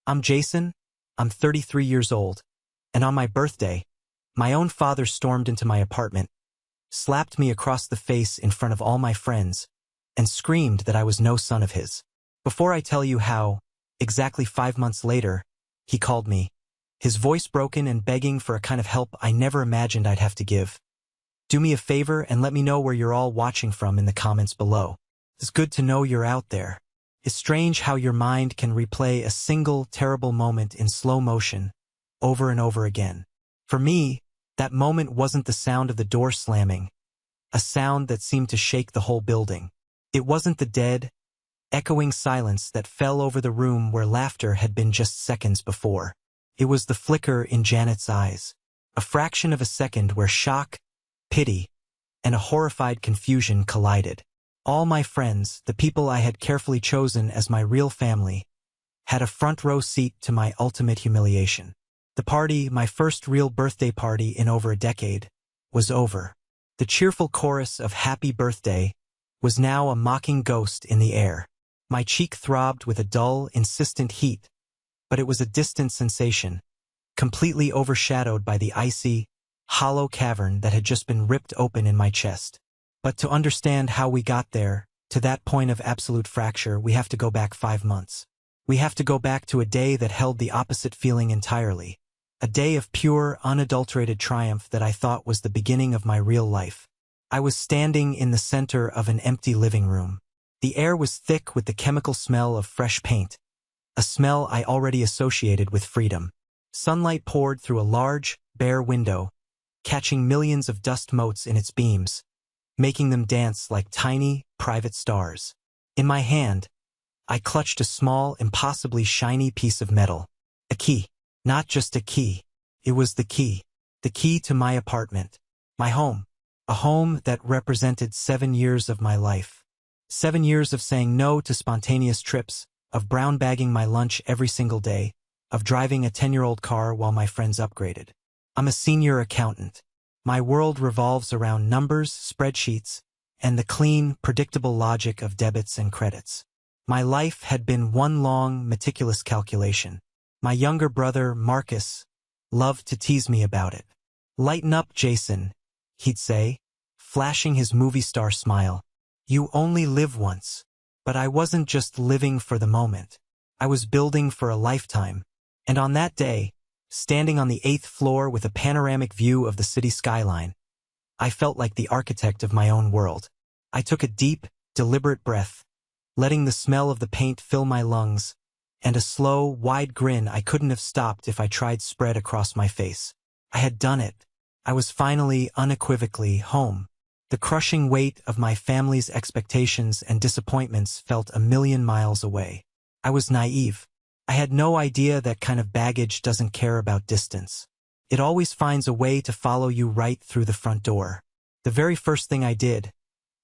I'm Jason, I'm 33 years old, and on my birthday, my own father stormed into my apartment, slapped me across the face in front of all my friends, and screamed that I was no son of his. Before I tell you how, exactly 5 months later, he called me, his voice broken and begging for a kind of help I never imagined I'd have to give. Do me a favor and let me know where you're all watching from in the comments below. It's good to know you're out there. It's strange how your mind can replay a single terrible moment in slow motion, over and over again. For me, that moment wasn't the sound of the door slamming, a sound that seemed to shake the whole building. It wasn't the dead, echoing silence that fell over the room where laughter had been just seconds before. It was the flicker in Janet's eyes, a fraction of a second where shock, pity, and a horrified confusion collided. All my friends, the people I had carefully chosen as my real family, had a front row seat to my ultimate humiliation. The party, my first real birthday party in over a decade, was over. The cheerful chorus of "Happy Birthday" was now a mocking ghost in the air. My cheek throbbed with a dull, insistent heat, but it was a distant sensation, completely overshadowed by the icy, hollow cavern that had just been ripped open in my chest. But to understand how we got there, to that point of absolute fracture, we have to go back 5 months. We have to go back to a day that held the opposite feeling entirely. A day of pure, unadulterated triumph that I thought was the beginning of my real life. I was standing in the center of an empty living room. The air was thick with the chemical smell of fresh paint, a smell I already associated with freedom. Sunlight poured through a large, bare window, catching millions of dust motes in its beams, making them dance like tiny, private stars. In my hand, I clutched a small, impossibly shiny piece of metal. A key. Not just a key. It was the key. The key to my apartment. My home. A home that represented 7 years of my life. 7 years of saying no to spontaneous trips, of brown bagging my lunch every single day, of driving a 10-year-old car while my friends upgraded. I'm a senior accountant. My world revolves around numbers, spreadsheets, and the clean, predictable logic of debits and credits. My life had been one long, meticulous calculation. My younger brother, Marcus, loved to tease me about it. "Lighten up, Jason," he'd say, flashing his movie star smile. "You only live once." But I wasn't just living for the moment. I was building for a lifetime. And on that day, standing on the 8th floor with a panoramic view of the city skyline, I felt like the architect of my own world. I took a deep, deliberate breath, letting the smell of the paint fill my lungs, and a slow, wide grin I couldn't have stopped if I tried spread across my face. I had done it. I was finally, unequivocally, home. The crushing weight of my family's expectations and disappointments felt a million miles away. I was naive. I had no idea that kind of baggage doesn't care about distance. It always finds a way to follow you right through the front door. The very first thing I did,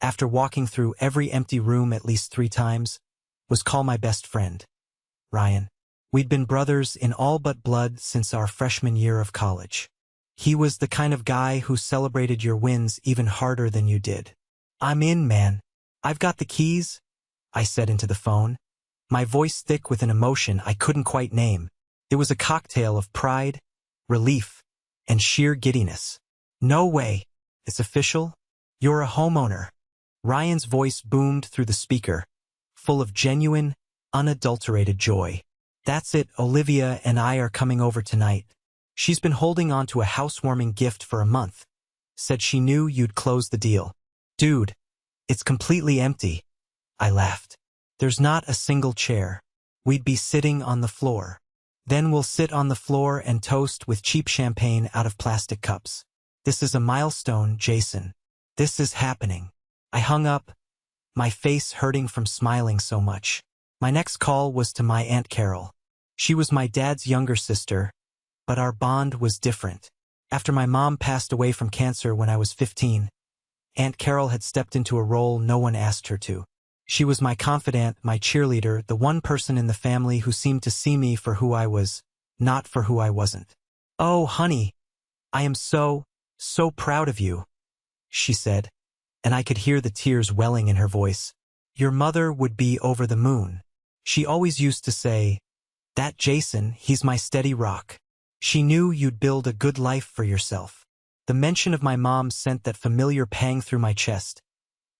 after walking through every empty room at least 3 times, was call my best friend, Ryan. We'd been brothers in all but blood since our freshman year of college. He was the kind of guy who celebrated your wins even harder than you did. "I'm in, man. I've got the keys," I said into the phone, my voice thick with an emotion I couldn't quite name. It was a cocktail of pride, relief, and sheer giddiness. "No way. It's official? You're a homeowner." Ryan's voice boomed through the speaker, full of genuine, unadulterated joy. "That's it, Olivia and I are coming over tonight. She's been holding on to a housewarming gift for a month. Said she knew you'd close the deal." "Dude, it's completely empty." I laughed. "There's not a single chair. We'd be sitting on the floor. Then we'll sit on the floor and toast with cheap champagne out of plastic cups. This is a milestone, Jason. This is happening." I hung up, my face hurting from smiling so much. My next call was to my Aunt Carol. She was my dad's younger sister, but our bond was different. After my mom passed away from cancer when I was 15, Aunt Carol had stepped into a role no one asked her to. She was my confidant, my cheerleader, the one person in the family who seemed to see me for who I was, not for who I wasn't. "Oh, honey, I am so proud of you," she said, and I could hear the tears welling in her voice. "Your mother would be over the moon. She always used to say, That Jason, he's my steady rock. She knew you'd build a good life for yourself. The mention of my mom sent that familiar pang through my chest.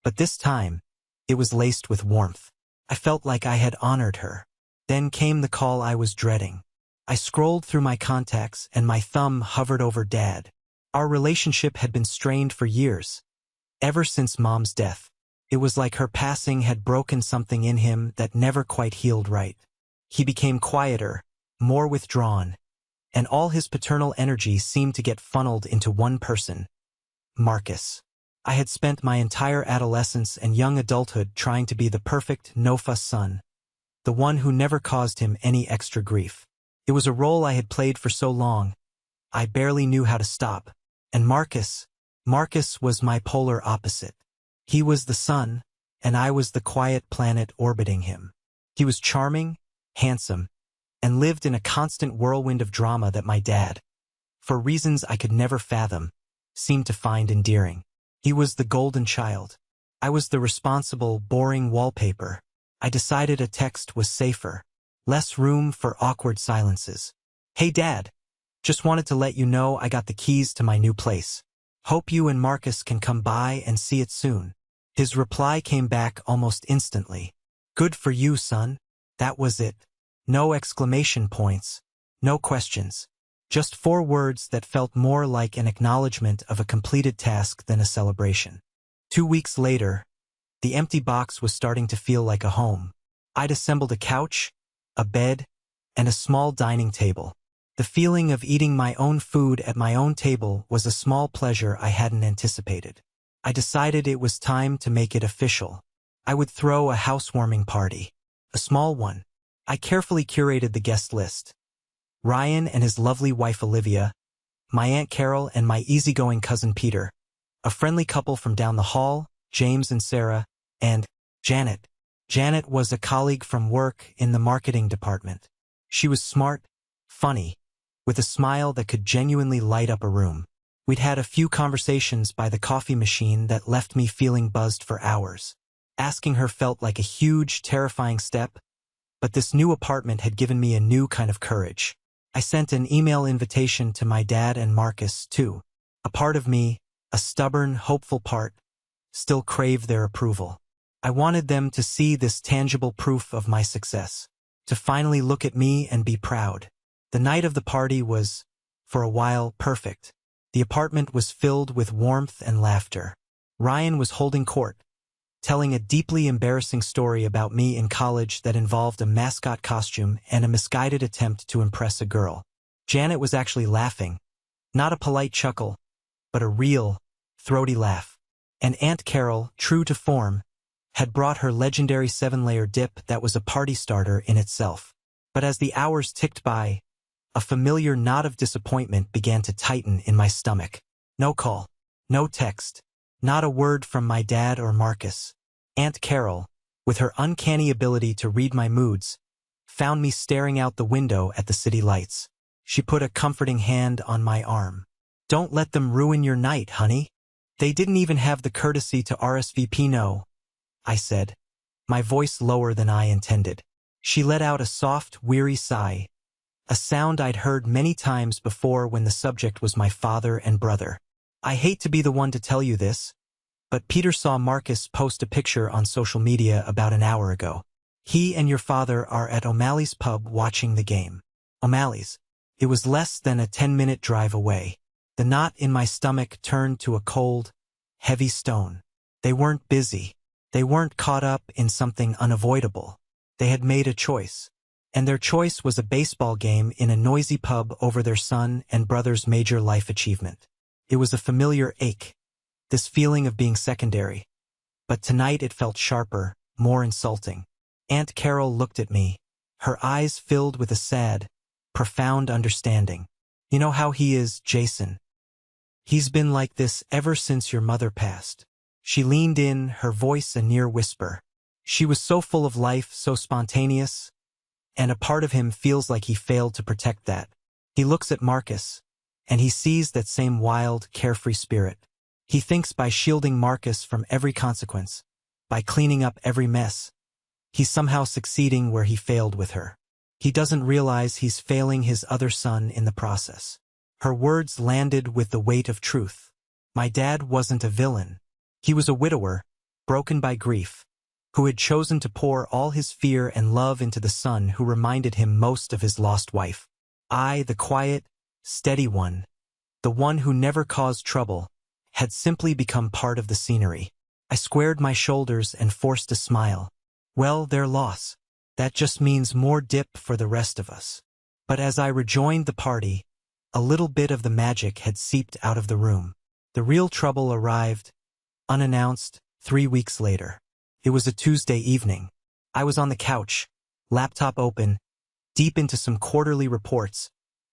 But this time, it was laced with warmth. I felt like I had honored her. Then came the call I was dreading. I scrolled through my contacts and my thumb hovered over Dad. Our relationship had been strained for years, ever since Mom's death. It was like her passing had broken something in him that never quite healed right. He became quieter, more withdrawn, and all his paternal energy seemed to get funneled into one person, Marcus. I had spent my entire adolescence and young adulthood trying to be the perfect, no-fuss son, the one who never caused him any extra grief. It was a role I had played for so long, I barely knew how to stop. And Marcus was my polar opposite. He was the sun, and I was the quiet planet orbiting him. He was charming, handsome, and lived in a constant whirlwind of drama that my dad, for reasons I could never fathom, seemed to find endearing. He was the golden child. I was the responsible, boring wallpaper. I decided a text was safer. Less room for awkward silences. Hey Dad, just wanted to let you know I got the keys to my new place. Hope you and Marcus can come by and see it soon. His reply came back almost instantly. Good for you, son. That was it. No exclamation points. No questions. Just 4 words that felt more like an acknowledgement of a completed task than a celebration. 2 weeks later, the empty box was starting to feel like a home. I'd assembled a couch, a bed, and a small dining table. The feeling of eating my own food at my own table was a small pleasure I hadn't anticipated. I decided it was time to make it official. I would throw a housewarming party. A small one. I carefully curated the guest list. Ryan and his lovely wife Olivia, my Aunt Carol and my easygoing cousin Peter, a friendly couple from down the hall, James and Sarah, and Janet. Janet was a colleague from work in the marketing department. She was smart, funny, with a smile that could genuinely light up a room. We'd had a few conversations by the coffee machine that left me feeling buzzed for hours. Asking her felt like a huge, terrifying step, but this new apartment had given me a new kind of courage. I sent an email invitation to my dad and Marcus, too. A part of me, a stubborn, hopeful part, still craved their approval. I wanted them to see this tangible proof of my success, to finally look at me and be proud. The night of the party was, for a while, perfect. The apartment was filled with warmth and laughter. Ryan was holding court, telling a deeply embarrassing story about me in college that involved a mascot costume and a misguided attempt to impress a girl. Janet was actually laughing, not a polite chuckle, but a real, throaty laugh. And Aunt Carol, true to form, had brought her legendary 7-layer dip that was a party starter in itself. But as the hours ticked by, a familiar knot of disappointment began to tighten in my stomach. No call, no text, not a word from my dad or Marcus. Aunt Carol, with her uncanny ability to read my moods, found me staring out the window at the city lights. She put a comforting hand on my arm. Don't let them ruin your night, honey. They didn't even have the courtesy to RSVP. No, I said, my voice lower than I intended. She let out a soft, weary sigh, a sound I'd heard many times before when the subject was my father and brother. I hate to be the one to tell you this, but Peter saw Marcus post a picture on social media about an hour ago. He and your father are at O'Malley's pub watching the game. O'Malley's. It was less than a 10-minute drive away. The knot in my stomach turned to a cold, heavy stone. They weren't busy. They weren't caught up in something unavoidable. They had made a choice. And their choice was a baseball game in a noisy pub over their son and brother's major life achievement. It was a familiar ache, this feeling of being secondary. But tonight it felt sharper, more insulting. Aunt Carol looked at me, her eyes filled with a sad, profound understanding. You know how he is, Jason. He's been like this ever since your mother passed. She leaned in, her voice a near whisper. She was so full of life, so spontaneous, and a part of him feels like he failed to protect that. He looks at Marcus, and he sees that same wild, carefree spirit. He thinks by shielding Marcus from every consequence, by cleaning up every mess, he's somehow succeeding where he failed with her. He doesn't realize he's failing his other son in the process. Her words landed with the weight of truth. My dad wasn't a villain. He was a widower, broken by grief, who had chosen to pour all his fear and love into the son who reminded him most of his lost wife. I, the quiet, steady one, the one who never caused trouble, had simply become part of the scenery. I squared my shoulders and forced a smile. Well, their loss. That just means more dip for the rest of us. But as I rejoined the party, a little bit of the magic had seeped out of the room. The real trouble arrived, unannounced, 3 weeks later. It was a Tuesday evening. I was on the couch, laptop open, deep into some quarterly reports,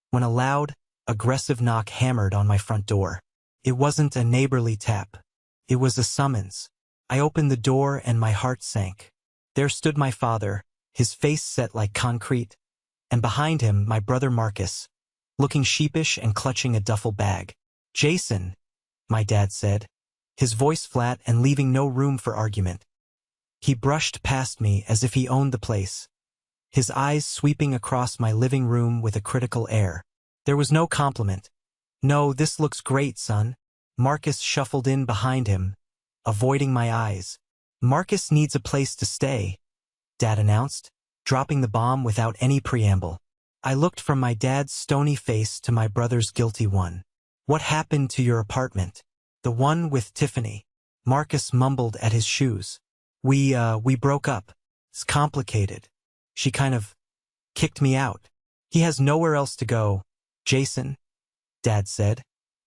when a loud, aggressive knock hammered on my front door. It wasn't a neighborly tap. It was a summons. I opened the door and my heart sank. There stood my father, his face set like concrete, and behind him my brother Marcus, looking sheepish and clutching a duffel bag. "Jason," my dad said, his voice flat and leaving no room for argument. He brushed past me as if he owned the place, his eyes sweeping across my living room with a critical air. There was no compliment. "No, this looks great, son." Marcus shuffled in behind him, avoiding my eyes. "Marcus needs a place to stay," Dad announced, dropping the bomb without any preamble. I looked from my dad's stony face to my brother's guilty one. "What happened to your apartment?" "The one with Tiffany." Marcus mumbled at his shoes. We broke up. It's complicated. She kind of kicked me out." "He has nowhere else to go, Jason," Dad said,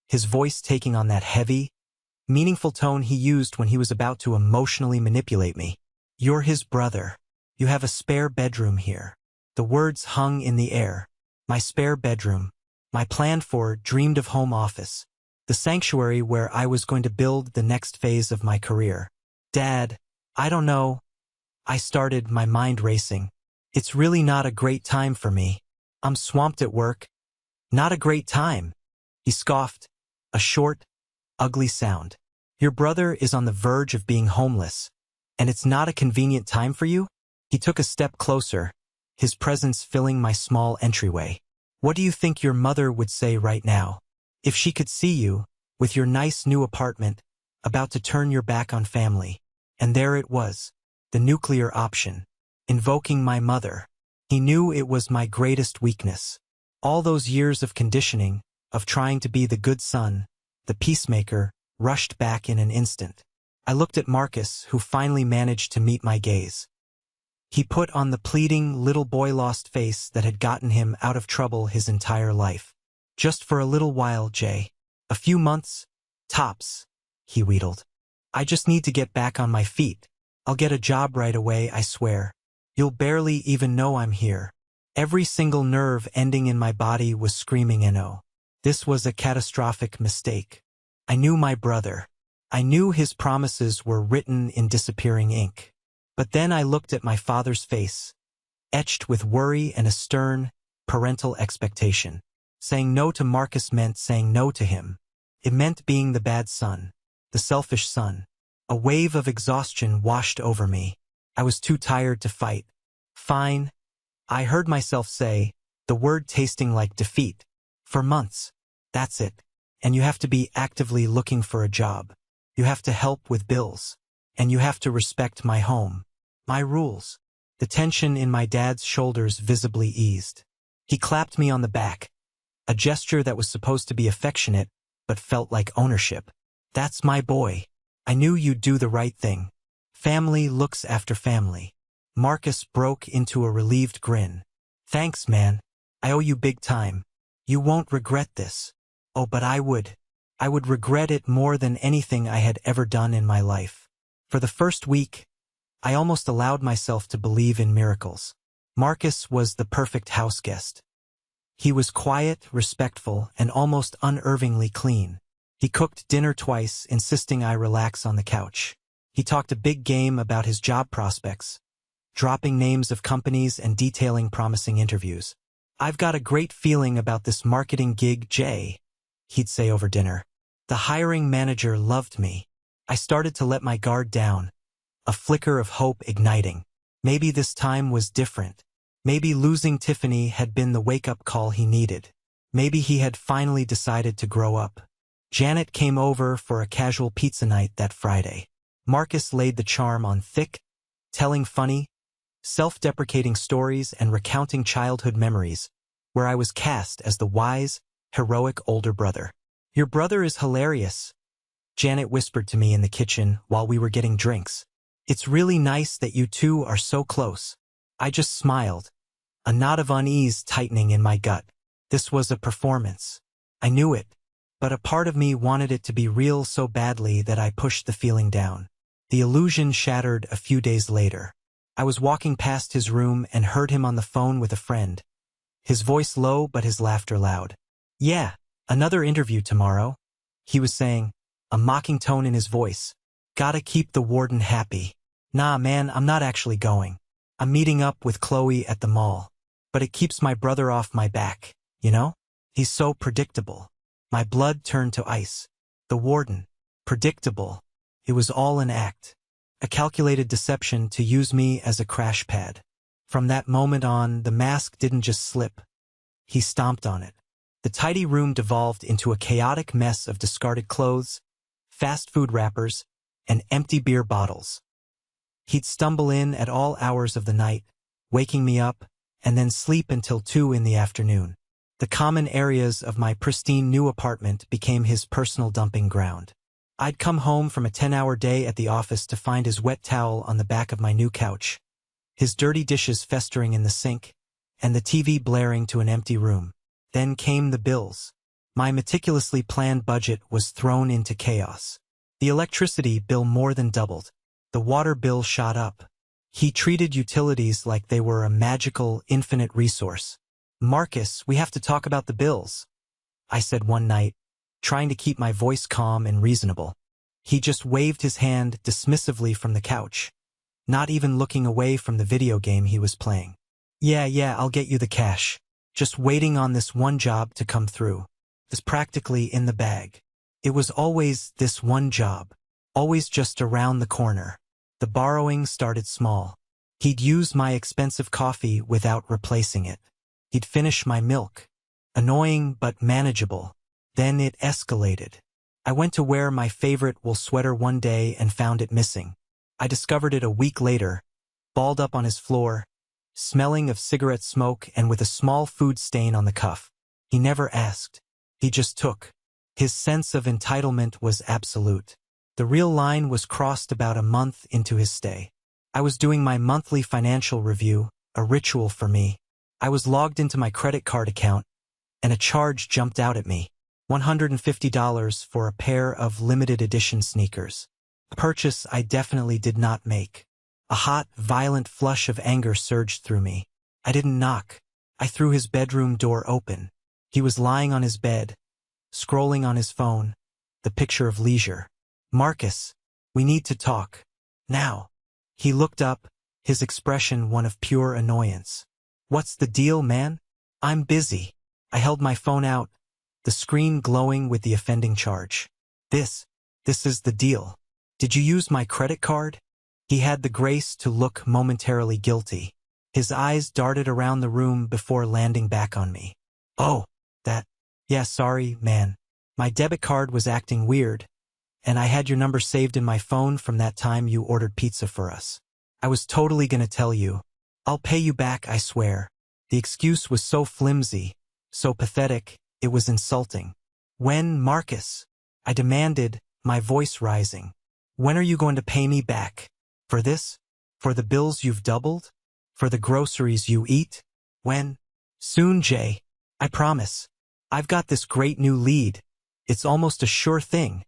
his voice taking on that heavy, meaningful tone he used when he was about to emotionally manipulate me. "You're his brother. You have a spare bedroom here." The words hung in the air. My spare bedroom. My planned for, dreamed of home office. The sanctuary where I was going to build the next phase of my career. "Dad, I don't know." I started, my mind racing. "It's really not a great time for me. I'm swamped at work." "Not a great time," he scoffed, a short, ugly sound. "Your brother is on the verge of being homeless, and it's not a convenient time for you?" He took a step closer, his presence filling my small entryway. "What do you think your mother would say right now? If she could see you, with your nice new apartment, about to turn your back on family?" And there it was, the nuclear option, invoking my mother. He knew it was my greatest weakness. All those years of conditioning, of trying to be the good son, the peacemaker, rushed back in an instant. I looked at Marcus, who finally managed to meet my gaze. He put on the pleading, little boy-lost face that had gotten him out of trouble his entire life. "Just for a little while, Jay. A few months, tops," he wheedled. "I just need to get back on my feet. I'll get a job right away, I swear. You'll barely even know I'm here." Every single nerve ending in my body was screaming no. This was a catastrophic mistake. I knew my brother. I knew his promises were written in disappearing ink. But then I looked at my father's face, etched with worry and a stern, parental expectation. Saying no to Marcus meant saying no to him. It meant being the bad son, the selfish son. A wave of exhaustion washed over me. I was too tired to fight. "Fine," I heard myself say, the word tasting like defeat. "For months. That's it. And you have to be actively looking for a job. You have to help with bills. And you have to respect my home. My rules." The tension in my dad's shoulders visibly eased. He clapped me on the back, a gesture that was supposed to be affectionate, but felt like ownership. "That's my boy. I knew you'd do the right thing. Family looks after family." Marcus broke into a relieved grin. "Thanks, man. I owe you big time. You won't regret this." "Oh, but I would. I would regret it more than anything I had ever done in my life." For the first week, I almost allowed myself to believe in miracles. Marcus was the perfect house guest. He was quiet, respectful, and almost unervingly clean. He cooked dinner twice, insisting I relax on the couch. He talked a big game about his job prospects, dropping names of companies and detailing promising interviews. "I've got a great feeling about this marketing gig, Jay," he'd say over dinner. The hiring manager loved me. I started to let my guard down, a flicker of hope igniting. Maybe this time was different. Maybe losing Tiffany had been the wake-up call he needed. Maybe he had finally decided to grow up. Janet came over for a casual pizza night that Friday. Marcus laid the charm on thick, telling funny, self-deprecating stories and recounting childhood memories, where I was cast as the wise, heroic older brother. "Your brother is hilarious," Janet whispered to me in the kitchen while we were getting drinks. "It's really nice that you two are so close." I just smiled, a knot of unease tightening in my gut. This was a performance. I knew it, but a part of me wanted it to be real so badly that I pushed the feeling down. The illusion shattered a few days later. I was walking past his room and heard him on the phone with a friend. His voice low but his laughter loud. "Yeah, another interview tomorrow," he was saying, a mocking tone in his voice. "Gotta keep the warden happy." "Nah, man, I'm not actually going. I'm meeting up with Chloe at the mall. But it keeps my brother off my back, you know? He's so predictable." My blood turned to ice. The warden. Predictable. It was all an act. A calculated deception to use me as a crash pad. From that moment on, the mask didn't just slip. He stomped on it. The tidy room devolved into a chaotic mess of discarded clothes, fast food wrappers, and empty beer bottles. He'd stumble in at all hours of the night, waking me up, and then sleep until 2 in the afternoon. The common areas of my pristine new apartment became his personal dumping ground. I'd come home from a 10-hour day at the office to find his wet towel on the back of my new couch, his dirty dishes festering in the sink, and the TV blaring to an empty room. Then came the bills. My meticulously planned budget was thrown into chaos. The electricity bill more than doubled. The water bill shot up. He treated utilities like they were a magical, infinite resource. "Marcus, we have to talk about the bills," I said one night, trying to keep my voice calm and reasonable. He just waved his hand dismissively from the couch, not even looking away from the video game he was playing. Yeah, I'll get you the cash. Just waiting on this one job to come through. It's practically in the bag. It was always this one job, always just around the corner. The borrowing started small. He'd use my expensive coffee without replacing it. He'd finish my milk. Annoying but manageable. Then it escalated. I went to wear my favorite wool sweater one day and found it missing. I discovered it a week later, balled up on his floor, smelling of cigarette smoke and with a small food stain on the cuff. He never asked. He just took. His sense of entitlement was absolute. The real line was crossed about a month into his stay. I was doing my monthly financial review, a ritual for me. I was logged into my credit card account, and a charge jumped out at me. $150 for a pair of limited edition sneakers. A purchase I definitely did not make. A hot, violent flush of anger surged through me. I didn't knock. I threw his bedroom door open. He was lying on his bed, scrolling on his phone, the picture of leisure. "Marcus, we need to talk. Now." He looked up, his expression one of pure annoyance. "What's the deal, man?" "I'm busy." I held my phone out, the screen glowing with the offending charge. This is the deal. Did you use my credit card?" He had the grace to look momentarily guilty. His eyes darted around the room before landing back on me. "Oh, that. Yeah, sorry, man. My debit card was acting weird, and I had your number saved in my phone from that time you ordered pizza for us. I was totally gonna tell you. I'll pay you back, I swear." The excuse was so flimsy, so pathetic, it was insulting. "When, Marcus?" I demanded, my voice rising. "When are you going to pay me back? For this? For the bills you've doubled? For the groceries you eat? When?" "Soon, Jay. I promise. I've got this great new lead. It's almost a sure thing."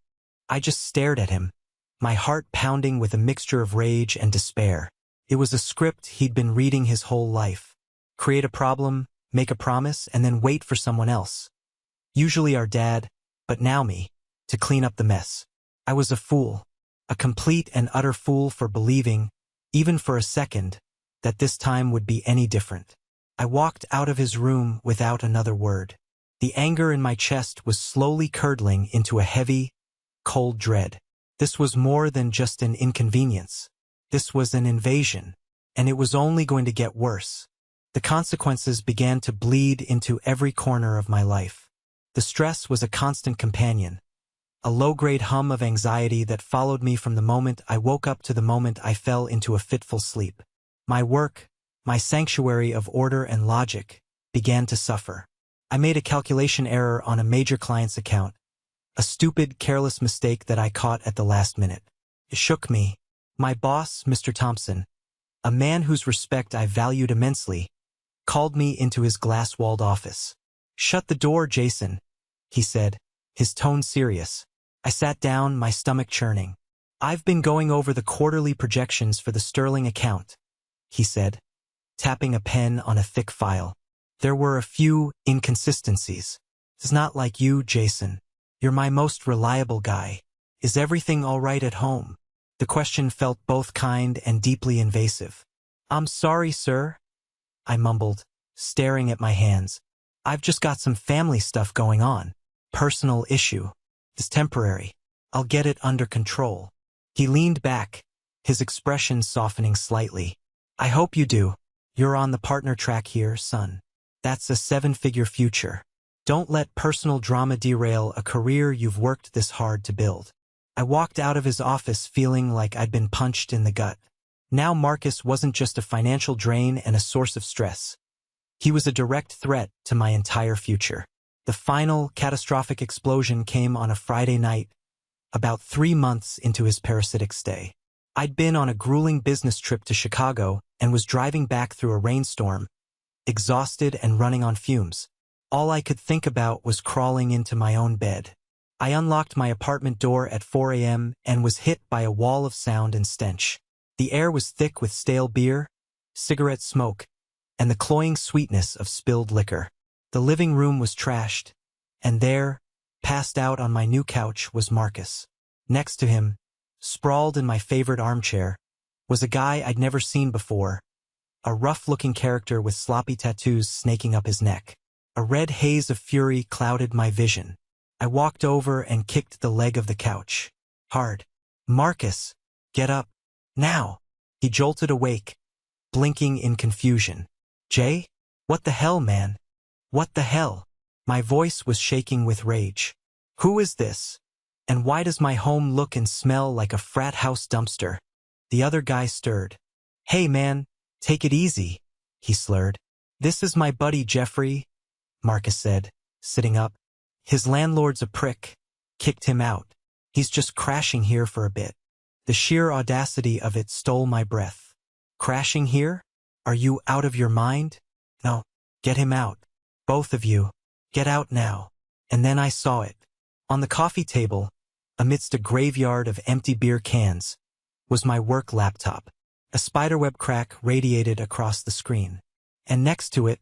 I just stared at him, my heart pounding with a mixture of rage and despair. It was a script he'd been reading his whole life. Create a problem, make a promise, and then wait for someone else. Usually our dad, but now me, to clean up the mess. I was a fool, a complete and utter fool for believing, even for a second, that this time would be any different. I walked out of his room without another word. The anger in my chest was slowly curdling into a heavy, cold dread. This was more than just an inconvenience. This was an invasion, and it was only going to get worse. The consequences began to bleed into every corner of my life. The stress was a constant companion, a low-grade hum of anxiety that followed me from the moment I woke up to the moment I fell into a fitful sleep. My work, my sanctuary of order and logic, began to suffer. I made a calculation error on a major client's account, a stupid, careless mistake that I caught at the last minute. It shook me. My boss, Mr. Thompson, a man whose respect I valued immensely, called me into his glass-walled office. "Shut the door, Jason," he said, his tone serious. I sat down, my stomach churning. "I've been going over the quarterly projections for the Sterling account," he said, tapping a pen on a thick file. "There were a few inconsistencies. It's not like you, Jason. You're my most reliable guy. Is everything all right at home?" The question felt both kind and deeply invasive. "I'm sorry, sir," I mumbled, staring at my hands. "I've just got some family stuff going on. Personal issue. It's temporary. I'll get it under control." He leaned back, his expression softening slightly. "I hope you do. You're on the partner track here, son. That's a 7-figure future. Don't let personal drama derail a career you've worked this hard to build." I walked out of his office feeling like I'd been punched in the gut. Now Marcus wasn't just a financial drain and a source of stress. He was a direct threat to my entire future. The final, catastrophic explosion came on a Friday night, about 3 months into his parasitic stay. I'd been on a grueling business trip to Chicago and was driving back through a rainstorm, exhausted and running on fumes. All I could think about was crawling into my own bed. I unlocked my apartment door at 4 a.m. and was hit by a wall of sound and stench. The air was thick with stale beer, cigarette smoke, and the cloying sweetness of spilled liquor. The living room was trashed, and there, passed out on my new couch, was Marcus. Next to him, sprawled in my favorite armchair, was a guy I'd never seen before, a rough-looking character with sloppy tattoos snaking up his neck. A red haze of fury clouded my vision. I walked over and kicked the leg of the couch. Hard. "Marcus, get up. Now." He jolted awake, blinking in confusion. "Jay? What the hell, man? What the hell?" My voice was shaking with rage. "Who is this? And why does my home look and smell like a frat house dumpster?" The other guy stirred. "Hey man, take it easy," he slurred. "This is my buddy Jeffrey," Marcus said, sitting up. "His landlord's a prick. Kicked him out. He's just crashing here for a bit." The sheer audacity of it stole my breath. "Crashing here? Are you out of your mind?" "No. Get him out. Both of you. Get out now." And then I saw it. On the coffee table, amidst a graveyard of empty beer cans, was my work laptop. A spiderweb crack radiated across the screen. And next to it,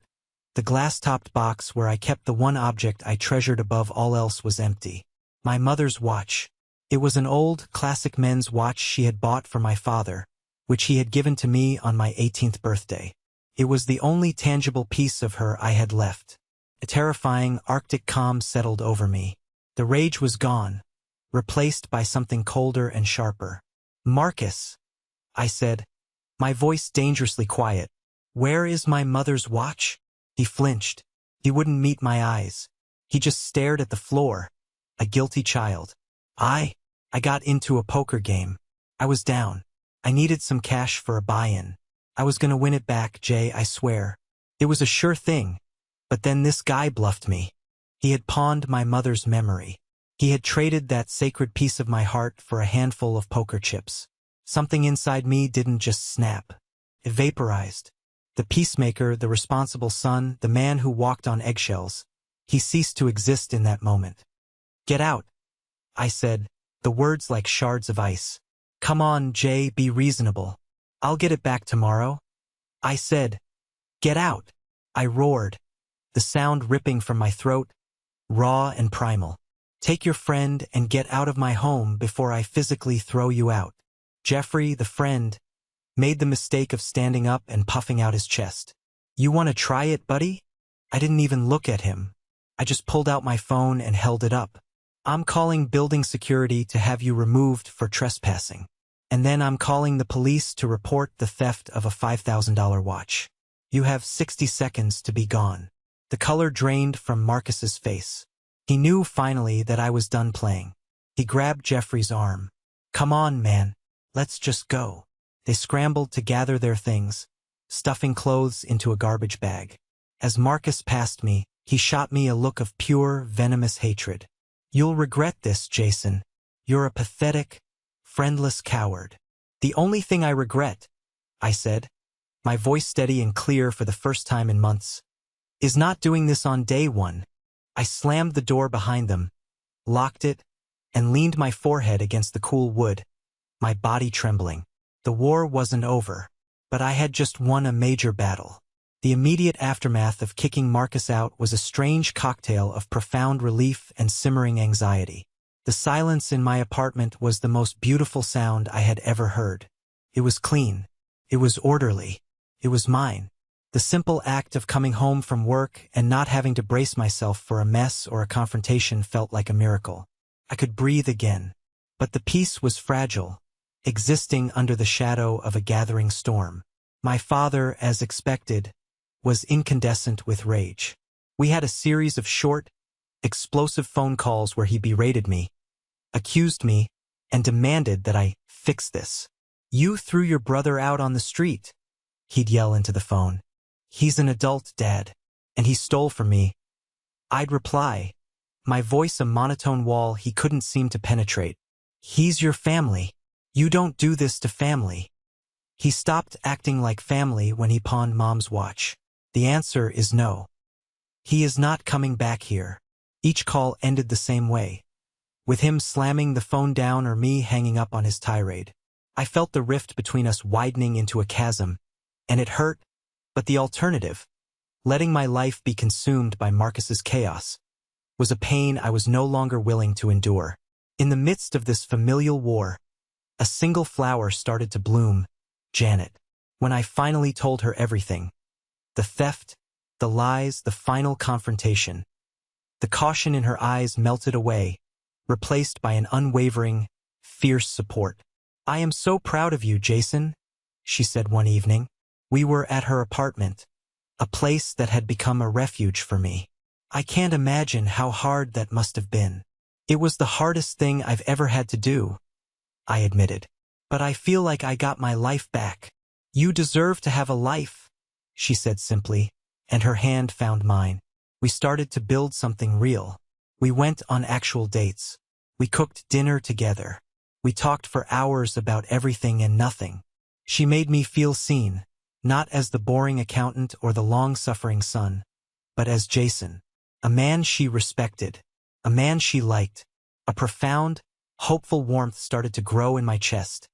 the glass-topped box where I kept the one object I treasured above all else was empty. My mother's watch. It was an old, classic men's watch she had bought for my father, which he had given to me on my 18th birthday. It was the only tangible piece of her I had left. A terrifying, Arctic calm settled over me. The rage was gone, replaced by something colder and sharper. "Marcus," I said, my voice dangerously quiet. "Where is my mother's watch?" He flinched. He wouldn't meet my eyes. He just stared at the floor, a guilty child. I got into a poker game. I was down. I needed some cash for a buy-in. I was gonna win it back, Jay, I swear. It was a sure thing. But then this guy bluffed me. He had pawned my mother's memory. He had traded that sacred piece of my heart for a handful of poker chips. Something inside me didn't just snap. It vaporized. The peacemaker, the responsible son, the man who walked on eggshells. He ceased to exist in that moment. "Get out," I said, the words like shards of ice. "Come on, Jay, be reasonable. I'll get it back tomorrow." I said, "Get out," I roared, the sound ripping from my throat, raw and primal. "Take your friend and get out of my home before I physically throw you out." Jeffrey, the friend, made the mistake of standing up and puffing out his chest. "You want to try it, buddy?" I didn't even look at him. I just pulled out my phone and held it up. "I'm calling building security to have you removed for trespassing. And then I'm calling the police to report the theft of a $5,000 watch." You have 60 seconds to be gone. The color drained from Marcus's face. He knew finally that I was done playing. He grabbed Jeffrey's arm. Come on, man. Let's just go. They scrambled to gather their things, stuffing clothes into a garbage bag. As Marcus passed me, he shot me a look of pure, venomous hatred. You'll regret this, Jason. You're a pathetic, friendless coward. The only thing I regret, I said, my voice steady and clear for the first time in months, is not doing this on day one. I slammed the door behind them, locked it, and leaned my forehead against the cool wood, my body trembling. The war wasn't over, but I had just won a major battle. The immediate aftermath of kicking Marcus out was a strange cocktail of profound relief and simmering anxiety. The silence in my apartment was the most beautiful sound I had ever heard. It was clean. It was orderly. It was mine. The simple act of coming home from work and not having to brace myself for a mess or a confrontation felt like a miracle. I could breathe again. But the peace was fragile, existing under the shadow of a gathering storm. My father, as expected, was incandescent with rage. We had a series of short, explosive phone calls where he berated me, accused me, and demanded that I fix this. You threw your brother out on the street, he'd yell into the phone. He's an adult, Dad, and he stole from me. I'd reply, my voice a monotone wall he couldn't seem to penetrate. He's your family. You don't do this to family. He stopped acting like family when he pawned Mom's watch. The answer is no. He is not coming back here. Each call ended the same way, with him slamming the phone down or me hanging up on his tirade. I felt the rift between us widening into a chasm, and it hurt, but the alternative, letting my life be consumed by Marcus's chaos, was a pain I was no longer willing to endure. In the midst of this familial war, a single flower started to bloom, Janet. When I finally told her everything, the theft, the lies, the final confrontation, the caution in her eyes melted away, replaced by an unwavering, fierce support. I am so proud of you, Jason, she said one evening. We were at her apartment, a place that had become a refuge for me. I can't imagine how hard that must have been. It was the hardest thing I've ever had to do, I admitted. But I feel like I got my life back. You deserve to have a life, she said simply, and her hand found mine. We started to build something real. We went on actual dates. We cooked dinner together. We talked for hours about everything and nothing. She made me feel seen, not as the boring accountant or the long-suffering son, but as Jason, a man she respected, a man she liked. A profound, hopeful warmth started to grow in my chest,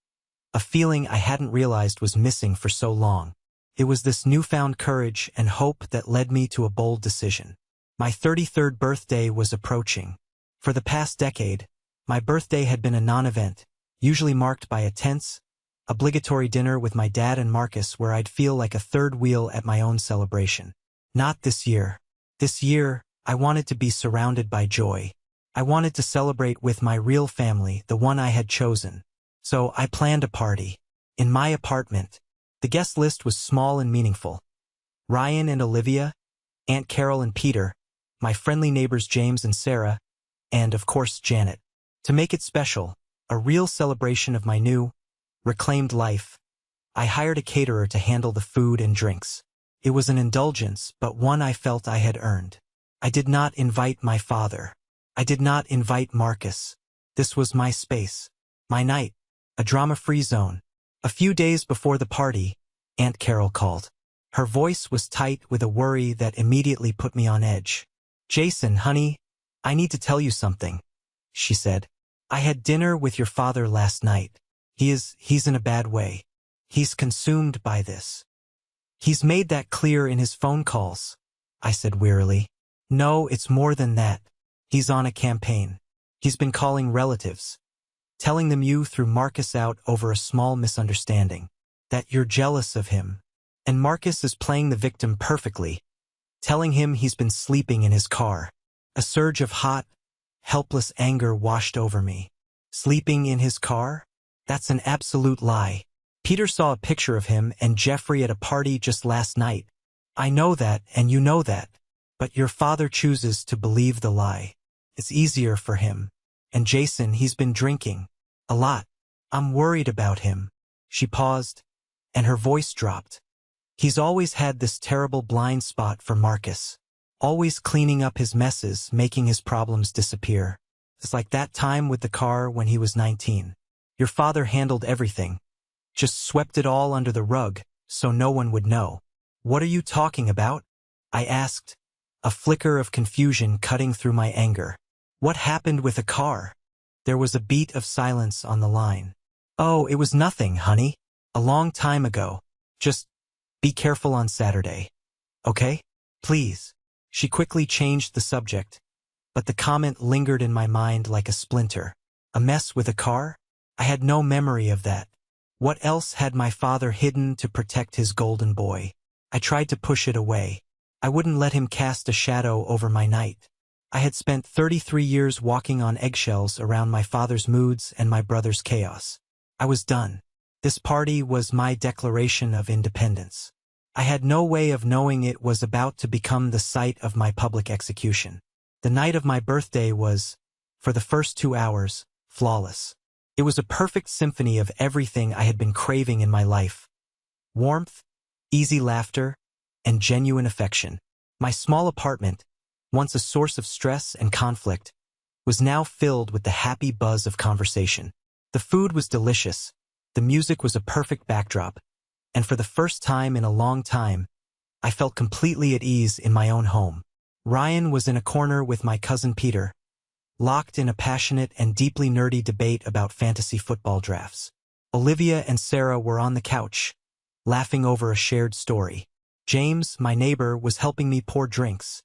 a feeling I hadn't realized was missing for so long. It was this newfound courage and hope that led me to a bold decision. My 33rd birthday was approaching. For the past decade, my birthday had been a non-event, usually marked by a tense, obligatory dinner with my dad and Marcus where I'd feel like a third wheel at my own celebration. Not this year. This year, I wanted to be surrounded by joy. I wanted to celebrate with my real family, the one I had chosen. So I planned a party. In my apartment, the guest list was small and meaningful. Ryan and Olivia, Aunt Carol and Peter, my friendly neighbors James and Sarah, and of course Janet. To make it special, a real celebration of my new, reclaimed life, I hired a caterer to handle the food and drinks. It was an indulgence, but one I felt I had earned. I did not invite my father. I did not invite Marcus. This was my space, my night, a drama-free zone. A few days before the party, Aunt Carol called. Her voice was tight with a worry that immediately put me on edge. Jason, honey, I need to tell you something, she said. I had dinner with your father last night. He's in a bad way. He's consumed by this. He's made that clear in his phone calls, I said wearily. No, it's more than that. He's on a campaign. He's been calling relatives, telling them you threw Marcus out over a small misunderstanding, that you're jealous of him. And Marcus is playing the victim perfectly, telling him he's been sleeping in his car. A surge of hot, helpless anger washed over me. Sleeping in his car? That's an absolute lie. Peter saw a picture of him and Jeffrey at a party just last night, I know that, and you know that. But your father chooses to believe the lie. It's easier for him. And Jason, he's been drinking. A lot. I'm worried about him. She paused, and her voice dropped. He's always had this terrible blind spot for Marcus. Always cleaning up his messes, making his problems disappear. It's like that time with the car when he was 19. Your father handled everything. Just swept it all under the rug, so no one would know. What are you talking about? I asked, a flicker of confusion cutting through my anger. What happened with the car? There was a beat of silence on the line. Oh, it was nothing, honey. A long time ago. Just be careful on Saturday. Okay? Please. She quickly changed the subject, but the comment lingered in my mind like a splinter. A mess with a car? I had no memory of that. What else had my father hidden to protect his golden boy? I tried to push it away. I wouldn't let him cast a shadow over my night. I had spent 33 years walking on eggshells around my father's moods and my brother's chaos. I was done. This party was my declaration of independence. I had no way of knowing it was about to become the site of my public execution. The night of my birthday was, for the first 2 hours, flawless. It was a perfect symphony of everything I had been craving in my life. Warmth, easy laughter, and genuine affection. My small apartment, once a source of stress and conflict, was now filled with the happy buzz of conversation. The food was delicious, the music was a perfect backdrop, and for the first time in a long time, I felt completely at ease in my own home. Ryan was in a corner with my cousin Peter, locked in a passionate and deeply nerdy debate about fantasy football drafts. Olivia and Sarah were on the couch, laughing over a shared story. James, my neighbor, was helping me pour drinks,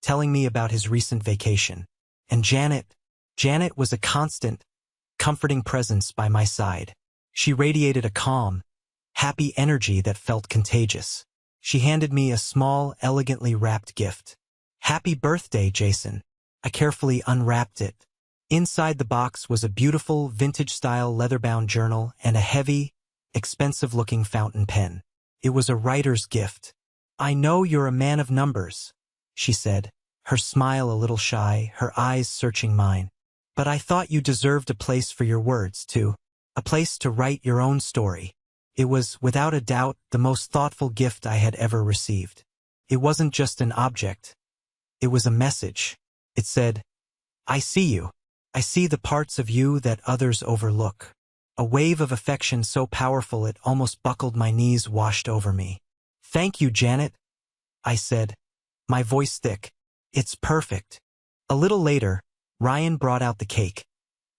telling me about his recent vacation. And Janet was a constant, comforting presence by my side. She radiated a calm, happy energy that felt contagious. She handed me a small, elegantly wrapped gift. Happy birthday, Jason. I carefully unwrapped it. Inside the box was a beautiful, vintage-style leather-bound journal and a heavy, expensive-looking fountain pen. It was a writer's gift. I know you're a man of numbers, she said, her smile a little shy, her eyes searching mine. But I thought you deserved a place for your words, too. A place to write your own story. It was, without a doubt, the most thoughtful gift I had ever received. It wasn't just an object. It was a message. It said, I see you. I see the parts of you that others overlook. A wave of affection so powerful it almost buckled my knees washed over me. Thank you, Janet, I said, my voice thick. It's perfect. A little later, Ryan brought out the cake,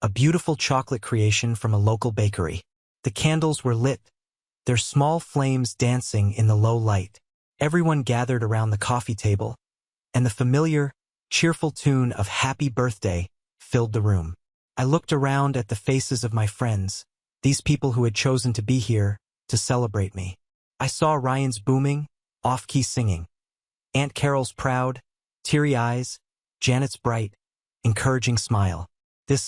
a beautiful chocolate creation from a local bakery. The candles were lit, their small flames dancing in the low light. Everyone gathered around the coffee table, and the familiar, cheerful tune of Happy Birthday filled the room. I looked around at the faces of my friends, these people who had chosen to be here to celebrate me. I saw Ryan's booming, off-key singing, Aunt Carol's proud, teary eyes, Janet's bright, encouraging smile.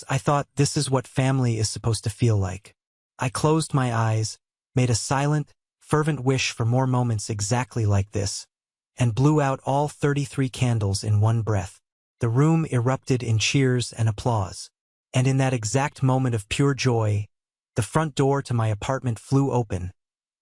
I thought this is what family is supposed to feel like. I closed my eyes, made a silent, fervent wish for more moments exactly like this, and blew out all 33 candles in one breath. The room erupted in cheers and applause. And in that exact moment of pure joy, the front door to my apartment flew open,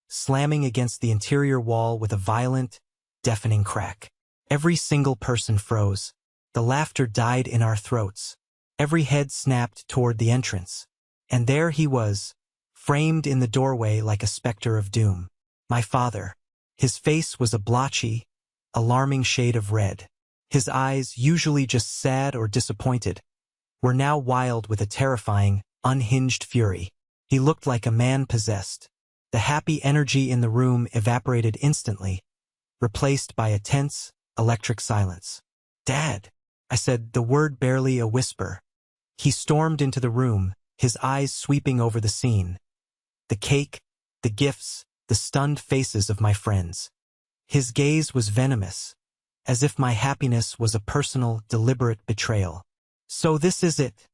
slamming against the interior wall with a violent, deafening crack. Every single person froze. The laughter died in our throats. Every head snapped toward the entrance. And there he was, framed in the doorway like a specter of doom. My father. His face was a blotchy, alarming shade of red. His eyes, usually just sad or disappointed, were now wild with a terrifying, unhinged fury. He looked like a man possessed. The happy energy in the room evaporated instantly, replaced by a tense, electric silence. Dad, I said, the word barely a whisper. He stormed into the room, his eyes sweeping over the scene. The cake, the gifts, the stunned faces of my friends. His gaze was venomous, as if my happiness was a personal, deliberate betrayal. So this is it,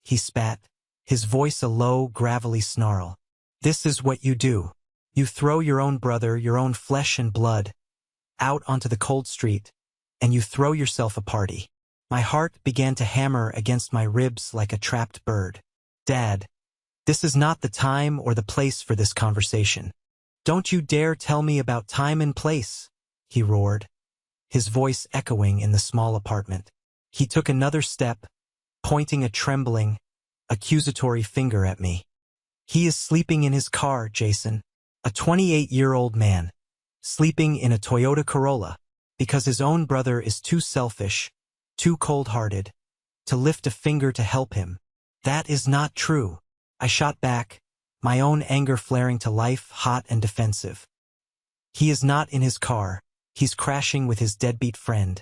he spat, his voice a low, gravelly snarl. This is what you do. You throw your own brother, your own flesh and blood, out onto the cold street, and you throw yourself a party. My heart began to hammer against my ribs like a trapped bird. Dad, this is not the time or the place for this conversation. Don't you dare tell me about time and place, he roared, his voice echoing in the small apartment. He took another step, pointing a trembling, accusatory finger at me. He is sleeping in his car, Jason. A 28-year-old man, sleeping in a Toyota Corolla, because his own brother is too selfish, too cold-hearted, to lift a finger to help him. That is not true. I shot back, my own anger flaring to life, hot and defensive. He is not in his car. He's crashing with his deadbeat friend.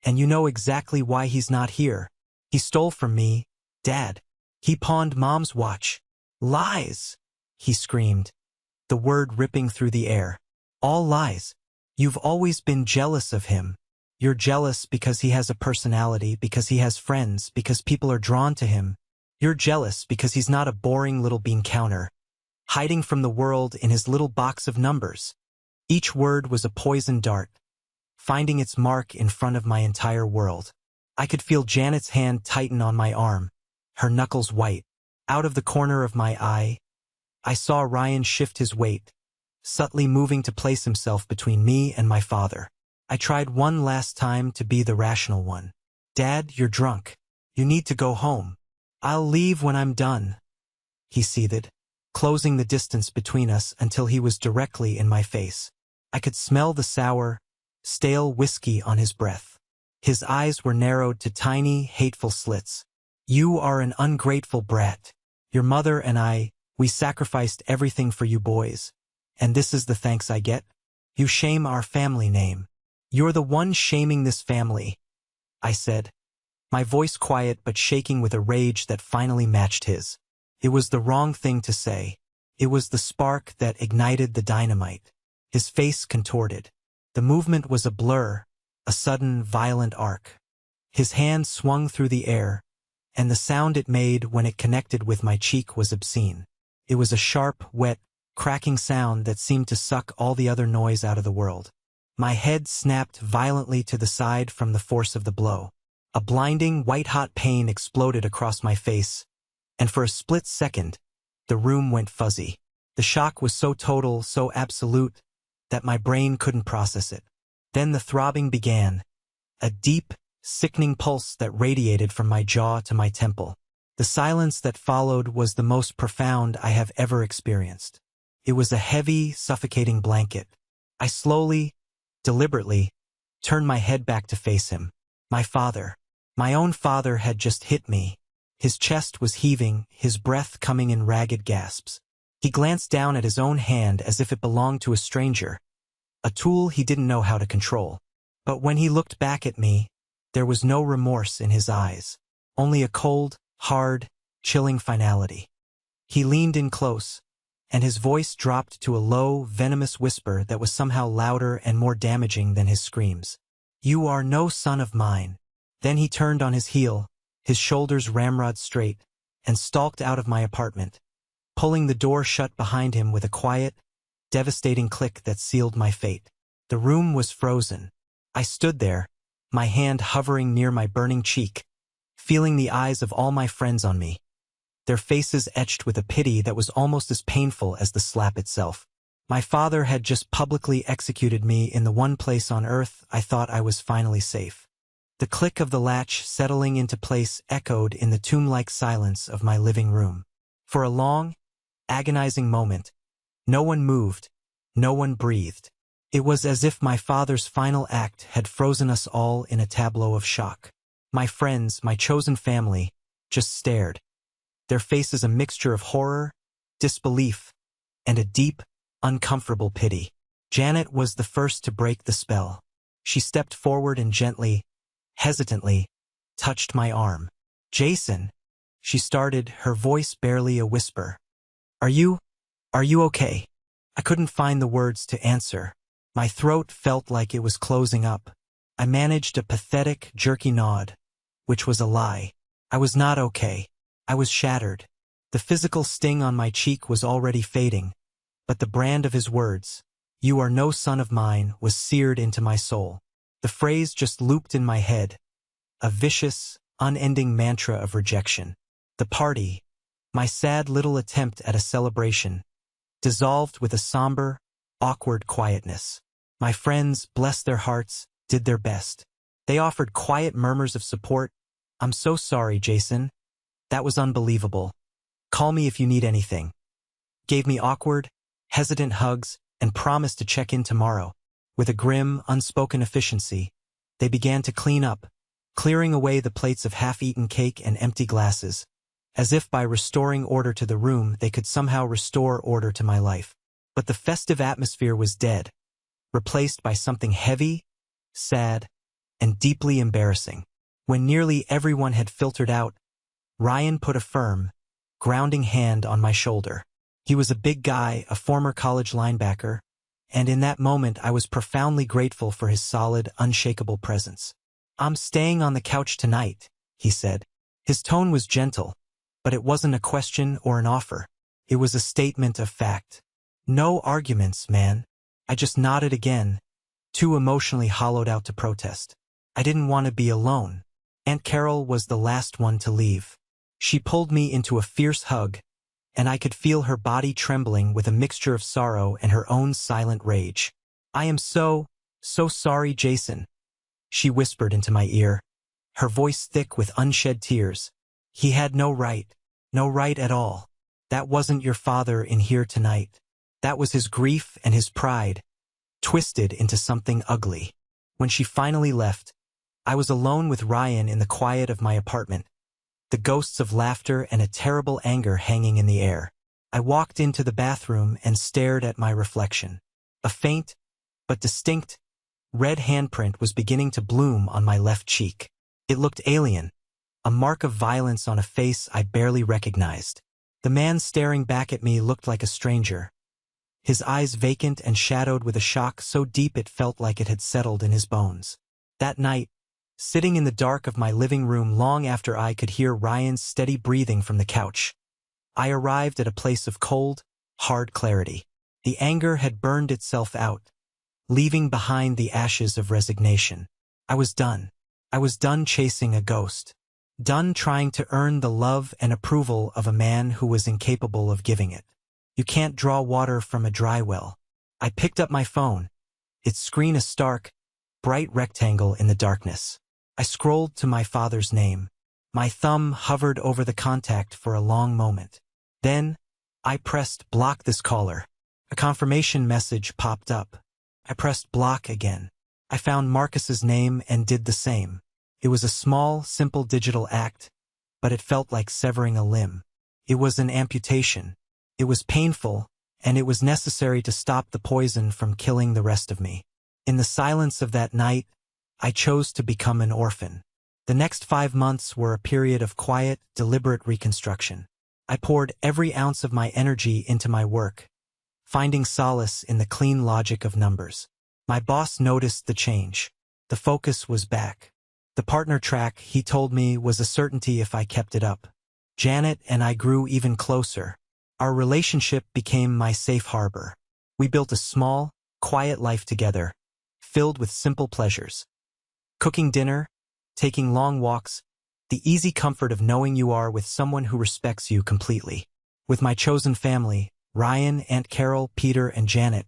And you know exactly why he's not here. He stole from me, Dad. He pawned Mom's watch. Lies, he screamed, the word ripping through the air. All lies. You've always been jealous of him. You're jealous because he has a personality, because he has friends, because people are drawn to him. You're jealous because he's not a boring little bean counter, hiding from the world in his little box of numbers. Each word was a poison dart, finding its mark in front of my entire world. I could feel Janet's hand tighten on my arm, her knuckles white. Out of the corner of my eye, I saw Ryan shift his weight, subtly moving to place himself between me and my father. I tried one last time to be the rational one. Dad, you're drunk. You need to go home. I'll leave when I'm done, he seethed, closing the distance between us until he was directly in my face. I could smell the sour, stale whiskey on his breath. His eyes were narrowed to tiny, hateful slits. You are an ungrateful brat. Your mother and I, we sacrificed everything for you boys. And this is the thanks I get? You shame our family name. You're the one shaming this family, I said, my voice quiet but shaking with a rage that finally matched his. It was the wrong thing to say. It was the spark that ignited the dynamite. His face contorted. The movement was a blur, a sudden, violent arc. His hand swung through the air, and the sound it made when it connected with my cheek was obscene. It was a sharp, wet, cracking sound that seemed to suck all the other noise out of the world. My head snapped violently to the side from the force of the blow. A blinding, white-hot pain exploded across my face, and for a split second, the room went fuzzy. The shock was so total, so absolute, that my brain couldn't process it. Then the throbbing began, a deep, sickening pulse that radiated from my jaw to my temple. The silence that followed was the most profound I have ever experienced. It was a heavy, suffocating blanket. I slowly, deliberately, turned my head back to face him. My father. My own father had just hit me. His chest was heaving, his breath coming in ragged gasps. He glanced down at his own hand as if it belonged to a stranger, a tool he didn't know how to control. But when he looked back at me, there was no remorse in his eyes, only a cold, hard, chilling finality. He leaned in close, and his voice dropped to a low, venomous whisper that was somehow louder and more damaging than his screams. You are no son of mine. Then he turned on his heel, his shoulders ramrod straight, and stalked out of my apartment, pulling the door shut behind him with a quiet, devastating click that sealed my fate. The room was frozen. I stood there, my hand hovering near my burning cheek, feeling the eyes of all my friends on me, their faces etched with a pity that was almost as painful as the slap itself. My father had just publicly executed me in the one place on earth I thought I was finally safe. The click of the latch settling into place echoed in the tomb-like silence of my living room. For a long, agonizing moment, no one moved, no one breathed. It was as if my father's final act had frozen us all in a tableau of shock. My friends, my chosen family, just stared, their faces a mixture of horror, disbelief, and a deep, uncomfortable pity. Janet was the first to break the spell. She stepped forward and gently, hesitantly, touched my arm. Jason, she started, her voice barely a whisper. Are you okay? I couldn't find the words to answer. My throat felt like it was closing up. I managed a pathetic, jerky nod, which was a lie. I was not okay. I was shattered. The physical sting on my cheek was already fading, but the brand of his words, "You are no son of mine," was seared into my soul. The phrase just looped in my head, a vicious, unending mantra of rejection. The party, my sad little attempt at a celebration, dissolved with a somber, awkward quietness. My friends, bless their hearts, did their best. They offered quiet murmurs of support. "I'm so sorry, Jason. That was unbelievable. Call me if you need anything." Gave me awkward, hesitant hugs and promised to check in tomorrow. With a grim, unspoken efficiency, they began to clean up, clearing away the plates of half-eaten cake and empty glasses, as if by restoring order to the room they could somehow restore order to my life. But the festive atmosphere was dead, replaced by something heavy, sad, and deeply embarrassing. When nearly everyone had filtered out, Ryan put a firm, grounding hand on my shoulder. He was a big guy, a former college linebacker, and in that moment I was profoundly grateful for his solid, unshakable presence. "I'm staying on the couch tonight," he said. His tone was gentle, but it wasn't a question or an offer. It was a statement of fact. No arguments, man. I just nodded again, too emotionally hollowed out to protest. I didn't want to be alone. Aunt Carol was the last one to leave. She pulled me into a fierce hug, and I could feel her body trembling with a mixture of sorrow and her own silent rage. "I am so sorry, Jason," she whispered into my ear, her voice thick with unshed tears. "He had no right at all. That wasn't your father in here tonight. That was his grief and his pride, twisted into something ugly." When she finally left, I was alone with Ryan in the quiet of my apartment, the ghosts of laughter and a terrible anger hanging in the air. I walked into the bathroom and stared at my reflection. A faint, but distinct, red handprint was beginning to bloom on my left cheek. It looked alien, a mark of violence on a face I barely recognized. The man staring back at me looked like a stranger, his eyes vacant and shadowed with a shock so deep it felt like it had settled in his bones. That night, sitting in the dark of my living room long after I could hear Ryan's steady breathing from the couch, I arrived at a place of cold, hard clarity. The anger had burned itself out, leaving behind the ashes of resignation. I was done. I was done chasing a ghost. Done trying to earn the love and approval of a man who was incapable of giving it. You can't draw water from a dry well. I picked up my phone, its screen a stark, bright rectangle in the darkness. I scrolled to my father's name. My thumb hovered over the contact for a long moment. Then, I pressed block this caller. A confirmation message popped up. I pressed block again. I found Marcus's name and did the same. It was a small, simple digital act, but it felt like severing a limb. It was an amputation. It was painful, and it was necessary to stop the poison from killing the rest of me. In the silence of that night, I chose to become an orphan. The next 5 months were a period of quiet, deliberate reconstruction. I poured every ounce of my energy into my work, finding solace in the clean logic of numbers. My boss noticed the change. The focus was back. The partner track, he told me, was a certainty if I kept it up. Janet and I grew even closer. Our relationship became my safe harbor. We built a small, quiet life together, filled with simple pleasures. Cooking dinner, taking long walks, the easy comfort of knowing you are with someone who respects you completely. With my chosen family, Ryan, Aunt Carol, Peter, and Janet,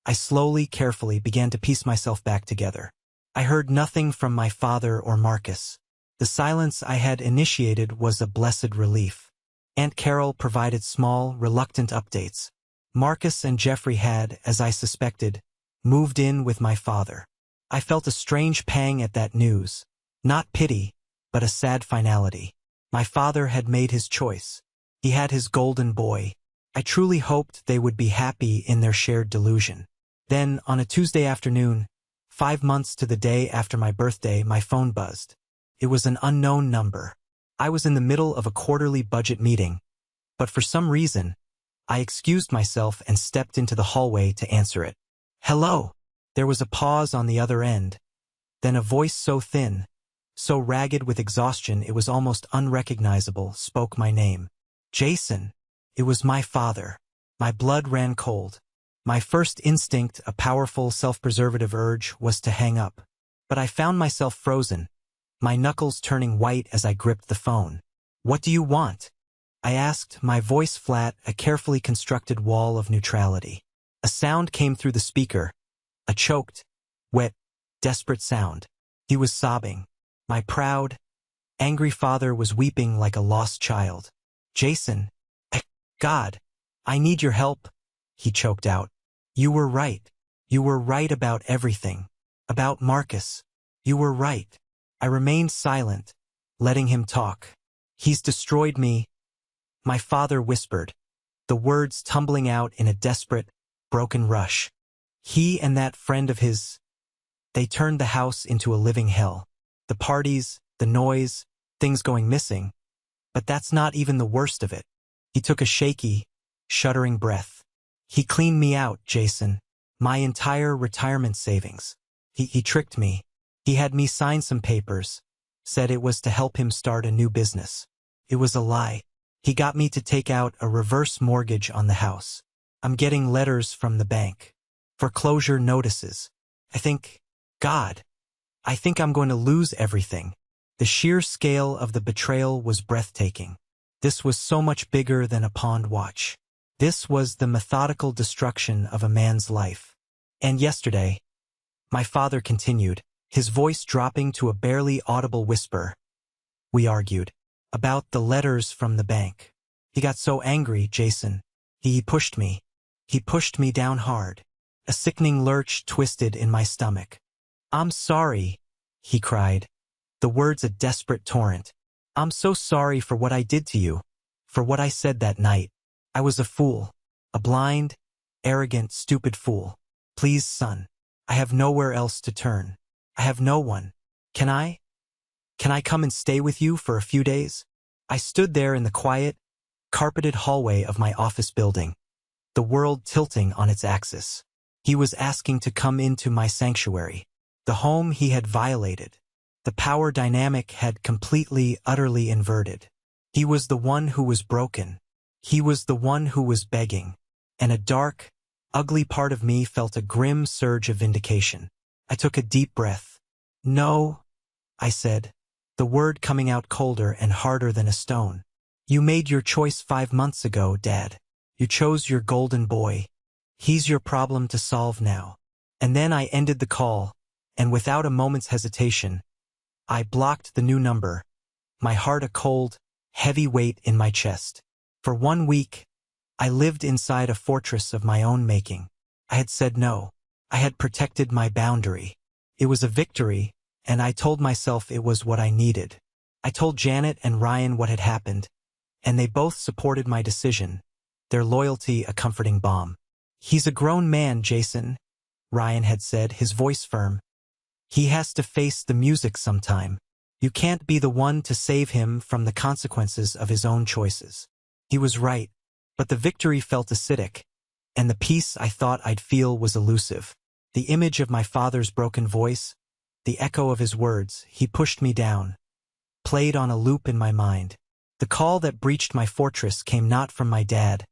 I slowly, carefully began to piece myself back together. I heard nothing from my father or Marcus. The silence I had initiated was a blessed relief. Aunt Carol provided small, reluctant updates. Marcus and Jeffrey had, as I suspected, moved in with my father. I felt a strange pang at that news. Not pity, but a sad finality. My father had made his choice. He had his golden boy. I truly hoped they would be happy in their shared delusion. Then, on a Tuesday afternoon, 5 months to the day after my birthday, my phone buzzed. It was an unknown number. I was in the middle of a quarterly budget meeting, but for some reason, I excused myself and stepped into the hallway to answer it. "Hello." There was a pause on the other end, then a voice so thin, so ragged with exhaustion it was almost unrecognizable, spoke my name. "Jason." It was my father. My blood ran cold. My first instinct, a powerful self-preservative urge, was to hang up. But I found myself frozen, my knuckles turning white as I gripped the phone. "What do you want?" I asked, my voice flat, a carefully constructed wall of neutrality. A sound came through the speaker, a choked, wet, desperate sound. He was sobbing. My proud, angry father was weeping like a lost child. "Jason, God, I need your help," he choked out. "You were right. You were right about everything. About Marcus. You were right." I remained silent, letting him talk. "He's destroyed me," my father whispered, the words tumbling out in a desperate, broken rush. "He and that friend of his, they turned the house into a living hell. The parties, the noise, things going missing. But that's not even the worst of it." He took a shaky, shuddering breath. "He cleaned me out, Jason. My entire retirement savings. He tricked me. He had me sign some papers, said it was to help him start a new business. It was a lie. He got me to take out a reverse mortgage on the house. I'm getting letters from the bank. Foreclosure notices. God, I think I'm going to lose everything." The sheer scale of the betrayal was breathtaking. This was so much bigger than a pawned watch. This was the methodical destruction of a man's life. "And yesterday," my father continued, his voice dropping to a barely audible whisper, "we argued about the letters from the bank. He got so angry, Jason. He pushed me. He pushed me down hard." A sickening lurch twisted in my stomach. "I'm sorry," he cried, the words a desperate torrent. "I'm so sorry for what I did to you, for what I said that night. I was a fool, a blind, arrogant, stupid fool. Please, son, I have nowhere else to turn. I have no one. Can I come and stay with you for a few days?" I stood there in the quiet, carpeted hallway of my office building, the world tilting on its axis. He was asking to come into my sanctuary, the home he had violated. The power dynamic had completely, utterly inverted. He was the one who was broken. He was the one who was begging. And a dark, ugly part of me felt a grim surge of vindication. I took a deep breath. "No," I said, the word coming out colder and harder than a stone. "You made your choice 5 months ago, Dad. You chose your golden boy. He's your problem to solve now." And then I ended the call, and without a moment's hesitation, I blocked the new number, my heart a cold, heavy weight in my chest. For 1 week, I lived inside a fortress of my own making. I had said no. I had protected my boundary. It was a victory, and I told myself it was what I needed. I told Janet and Ryan what had happened, and they both supported my decision, their loyalty a comforting balm. "He's a grown man, Jason," Ryan had said, his voice firm. "He has to face the music sometime. You can't be the one to save him from the consequences of his own choices." He was right, but the victory felt acidic, and the peace I thought I'd feel was elusive. The image of my father's broken voice, the echo of his words, "He pushed me down," played on a loop in my mind. The call that breached my fortress came not from my dad,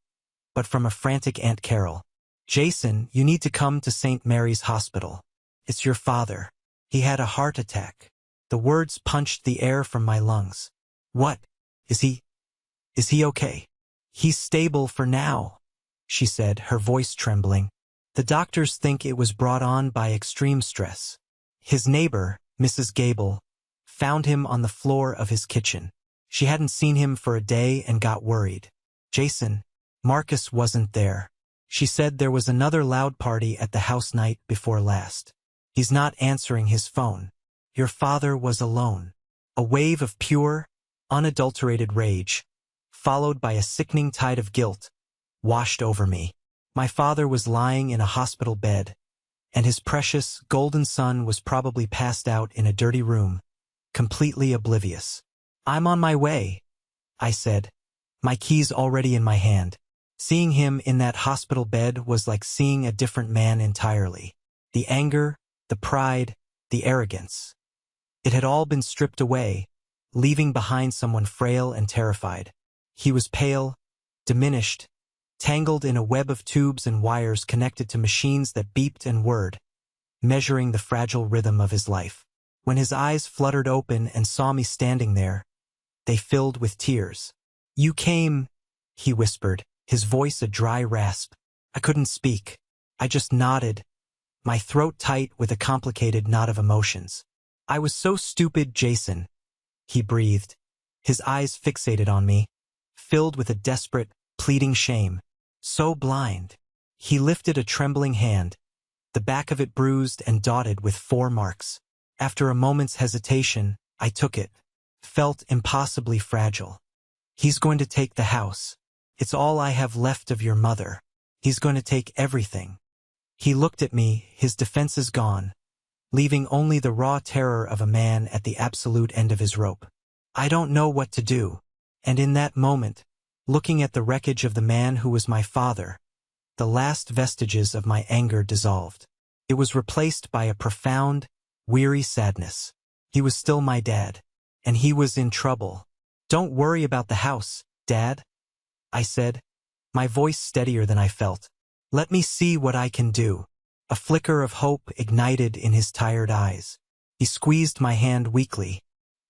but from a frantic Aunt Carol. "Jason, you need to come to St. Mary's Hospital. It's your father. He had a heart attack." The words punched the air from my lungs. "What? Is he okay?" "He's stable for now," she said, her voice trembling. "The doctors think it was brought on by extreme stress. His neighbor, Mrs. Gable, found him on the floor of his kitchen. She hadn't seen him for a day and got worried. Jason, Marcus wasn't there. She said there was another loud party at the house night before last. He's not answering his phone. Your father was alone." A wave of pure, unadulterated rage, followed by a sickening tide of guilt, washed over me. My father was lying in a hospital bed, and his precious, golden son was probably passed out in a dirty room, completely oblivious. "I'm on my way," I said, my keys already in my hand. Seeing him in that hospital bed was like seeing a different man entirely. The anger, the pride, the arrogance. It had all been stripped away, leaving behind someone frail and terrified. He was pale, diminished, tangled in a web of tubes and wires connected to machines that beeped and whirred, measuring the fragile rhythm of his life. When his eyes fluttered open and saw me standing there, they filled with tears. "You came," he whispered, his voice a dry rasp. I couldn't speak. I just nodded, my throat tight with a complicated knot of emotions. "I was so stupid, Jason," he breathed, his eyes fixated on me, filled with a desperate, pleading shame. "So blind." He lifted a trembling hand, the back of it bruised and dotted with 4 marks. After a moment's hesitation, I took it. Felt impossibly fragile. "He's going to take the house. It's all I have left of your mother. He's going to take everything." He looked at me, his defenses gone, leaving only the raw terror of a man at the absolute end of his rope. I don't know what to do. And in that moment, looking at the wreckage of the man who was my father, the last vestiges of my anger dissolved. It was replaced by a profound, weary sadness. He was still my dad, and he was in trouble. "Don't worry about the house, Dad," I said, my voice steadier than I felt. "Let me see what I can do." A flicker of hope ignited in his tired eyes. He squeezed my hand weakly.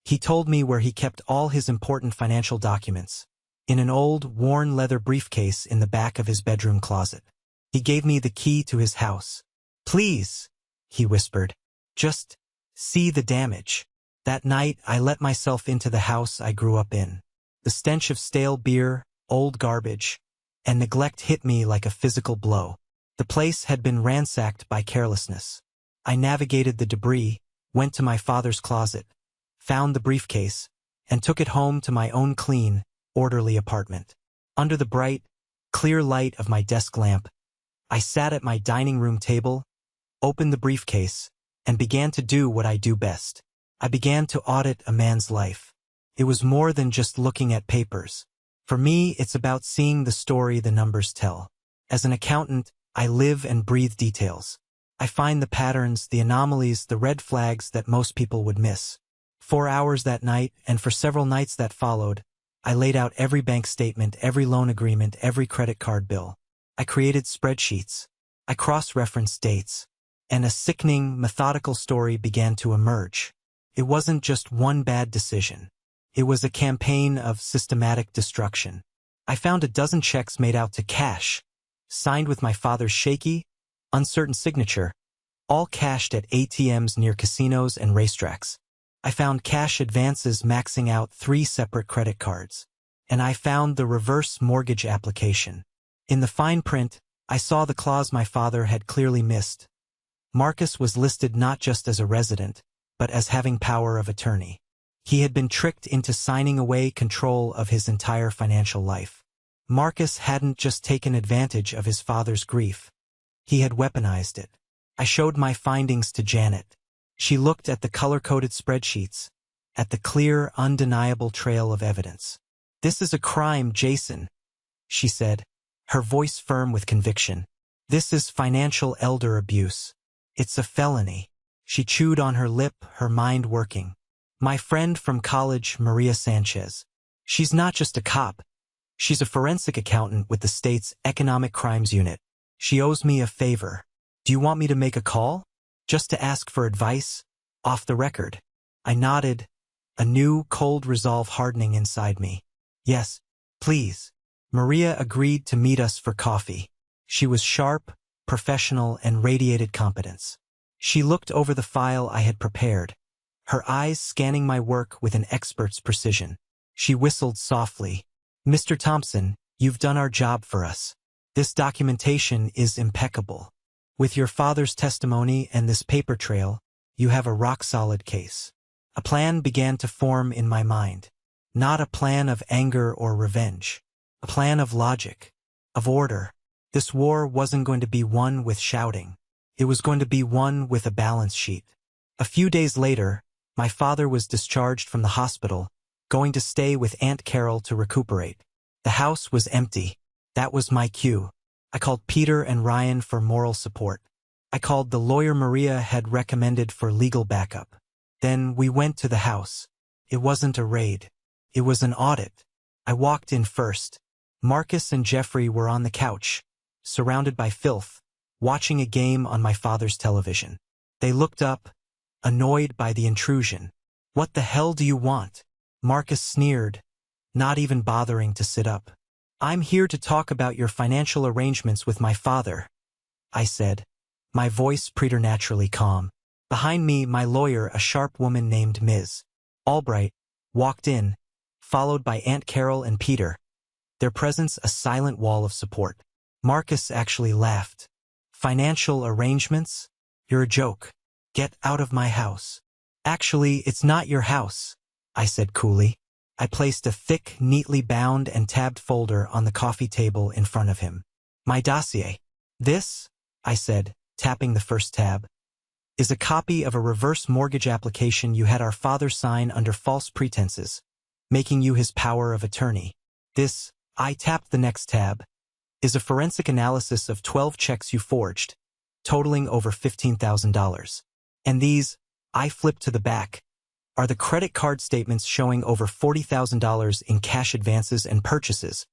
He told me where he kept all his important financial documents, in an old, worn leather briefcase in the back of his bedroom closet. He gave me the key to his house. "Please," he whispered, "just see the damage." That night, I let myself into the house I grew up in. The stench of stale beer, old garbage, and neglect hit me like a physical blow. The place had been ransacked by carelessness. I navigated the debris, went to my father's closet, found the briefcase, and took it home to my own clean, orderly apartment. Under the bright, clear light of my desk lamp, I sat at my dining room table, opened the briefcase, and began to do what I do best. I began to audit a man's life. It was more than just looking at papers. For me, it's about seeing the story the numbers tell. As an accountant, I live and breathe details. I find the patterns, the anomalies, the red flags that most people would miss. 4 hours that night, and for several nights that followed, I laid out every bank statement, every loan agreement, every credit card bill. I created spreadsheets. I cross-referenced dates. And a sickening, methodical story began to emerge. It wasn't just one bad decision. It was a campaign of systematic destruction. I found a dozen checks made out to cash, signed with my father's shaky, uncertain signature, all cashed at ATMs near casinos and racetracks. I found cash advances maxing out 3 separate credit cards. And I found the reverse mortgage application. In the fine print, I saw the clause my father had clearly missed. Marcus was listed not just as a resident, but as having power of attorney. He had been tricked into signing away control of his entire financial life. Marcus hadn't just taken advantage of his father's grief. He had weaponized it. I showed my findings to Janet. She looked at the color-coded spreadsheets, at the clear, undeniable trail of evidence. "This is a crime, Jason," she said, her voice firm with conviction. "This is financial elder abuse. It's a felony." She chewed on her lip, her mind working. "My friend from college, Maria Sanchez. She's not just a cop. She's a forensic accountant with the state's Economic Crimes Unit. She owes me a favor. Do you want me to make a call? Just to ask for advice? Off the record?" I nodded, a new, cold resolve hardening inside me. "Yes, please." Maria agreed to meet us for coffee. She was sharp, professional, and radiated competence. She looked over the file I had prepared, her eyes scanning my work with an expert's precision. She whistled softly. "Mr. Thompson, you've done our job for us. This documentation is impeccable. With your father's testimony and this paper trail, you have a rock-solid case." A plan began to form in my mind. Not a plan of anger or revenge. A plan of logic, of order. This war wasn't going to be won with shouting. It was going to be won with a balance sheet. A few days later, my father was discharged from the hospital, going to stay with Aunt Carol to recuperate. The house was empty. That was my cue. I called Peter and Ryan for moral support. I called the lawyer Maria had recommended for legal backup. Then we went to the house. It wasn't a raid. It was an audit. I walked in first. Marcus and Jeffrey were on the couch, surrounded by filth, watching a game on my father's television. They looked up, annoyed by the intrusion. "What the hell do you want?" Marcus sneered, not even bothering to sit up. "I'm here to talk about your financial arrangements with my father," I said, my voice preternaturally calm. Behind me, my lawyer, a sharp woman named Ms. Albright, walked in, followed by Aunt Carol and Peter, their presence a silent wall of support. Marcus actually laughed. "Financial arrangements? You're a joke. Get out of my house." "Actually, it's not your house," I said coolly. I placed a thick, neatly bound and tabbed folder on the coffee table in front of him. "My dossier." "This," I said, tapping the first tab, "is a copy of a reverse mortgage application you had our father sign under false pretenses, making you his power of attorney. This," I tapped the next tab, "is a forensic analysis of 12 checks you forged, totaling over $15,000. And these," I flipped to the back, "are the credit card statements showing over $40,000 in cash advances and purchases,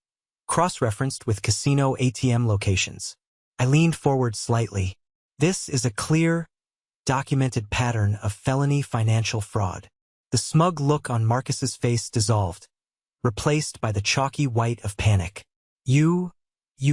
cross-referenced with casino ATM locations." I leaned forward slightly. "This is a clear, documented pattern of felony financial fraud." The smug look on Marcus's face dissolved, replaced by the chalky white of panic. You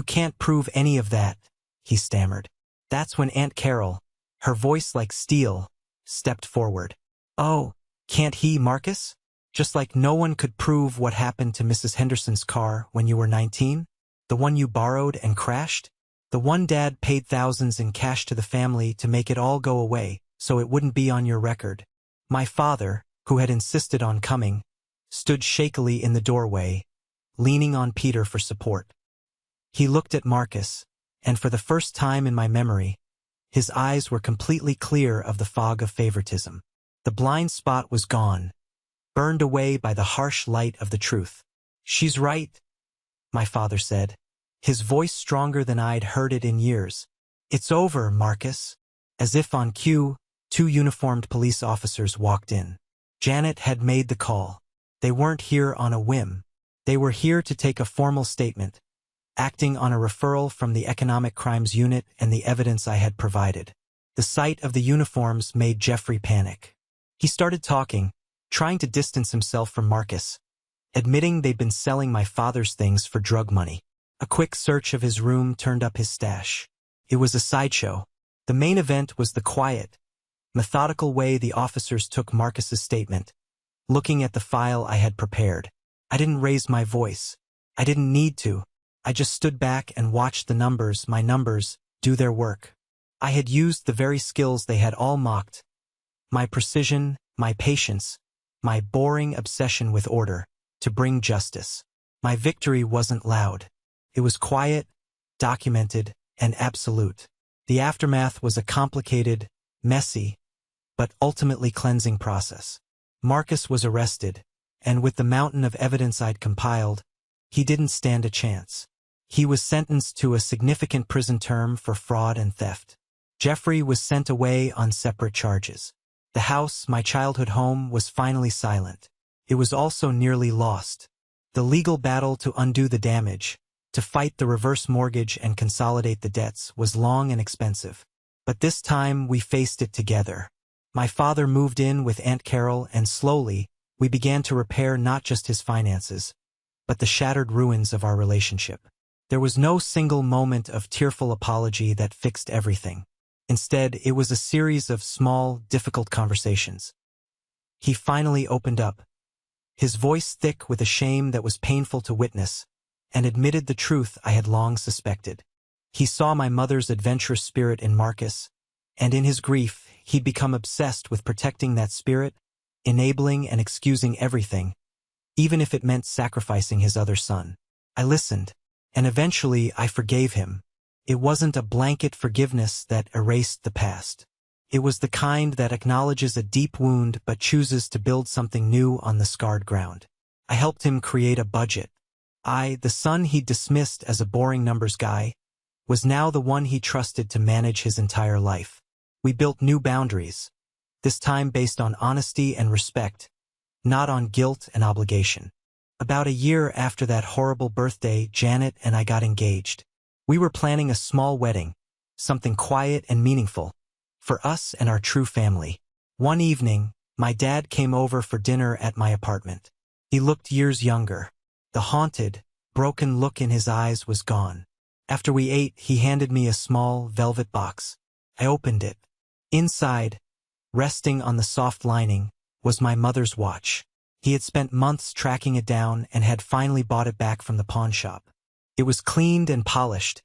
can't prove any of that," he stammered. That's when Aunt Carol, her voice like steel, stepped forward. "Oh, can't he, Marcus? Just like no one could prove what happened to Mrs. Henderson's car when you were 19? The one you borrowed and crashed? The one Dad paid thousands in cash to the family to make it all go away so it wouldn't be on your record." My father, who had insisted on coming, stood shakily in the doorway, leaning on Peter for support. He looked at Marcus, and for the first time in my memory, his eyes were completely clear of the fog of favoritism. The blind spot was gone, burned away by the harsh light of the truth. "She's right," my father said, his voice stronger than I'd heard it in years. "It's over, Marcus." As if on cue, 2 uniformed police officers walked in. Janet had made the call. They weren't here on a whim. They were here to take a formal statement, acting on a referral from the Economic Crimes Unit and the evidence I had provided. The sight of the uniforms made Jeffrey panic. He started talking, trying to distance himself from Marcus, admitting they'd been selling my father's things for drug money. A quick search of his room turned up his stash. It was a sideshow. The main event was the quiet, methodical way the officers took Marcus's statement, looking at the file I had prepared. I didn't raise my voice. I didn't need to. I just stood back and watched my numbers, do their work. I had used the very skills they had all mocked. My precision, my patience, my boring obsession with order, to bring justice. My victory wasn't loud. It was quiet, documented, and absolute. The aftermath was a complicated, messy, but ultimately cleansing process. Marcus was arrested, and with the mountain of evidence I'd compiled, he didn't stand a chance. He was sentenced to a significant prison term for fraud and theft. Jeffrey was sent away on separate charges. The house, my childhood home, was finally silent. It was also nearly lost. The legal battle to undo the damage, to fight the reverse mortgage and consolidate the debts, was long and expensive. But this time we faced it together. My father moved in with Aunt Carol, and slowly, we began to repair not just his finances, but the shattered ruins of our relationship. There was no single moment of tearful apology that fixed everything. Instead, it was a series of small, difficult conversations. He finally opened up, his voice thick with a shame that was painful to witness, and admitted the truth I had long suspected. He saw my mother's adventurous spirit in Marcus, and in his grief, he'd become obsessed with protecting that spirit, enabling and excusing everything, even if it meant sacrificing his other son. I listened, and eventually I forgave him. It wasn't a blanket forgiveness that erased the past. It was the kind that acknowledges a deep wound but chooses to build something new on the scarred ground. I helped him create a budget. The son he'd dismissed as a boring numbers guy, was now the one he trusted to manage his entire life. We built new boundaries, this time based on honesty and respect, not on guilt and obligation. About a year after that horrible birthday, Janet and I got engaged. We were planning a small wedding, something quiet and meaningful, for us and our true family. One evening, my dad came over for dinner at my apartment. He looked years younger. The haunted, broken look in his eyes was gone. After we ate, he handed me a small velvet box. I opened it. Inside, resting on the soft lining, was my mother's watch. He had spent months tracking it down and had finally bought it back from the pawn shop. It was cleaned and polished,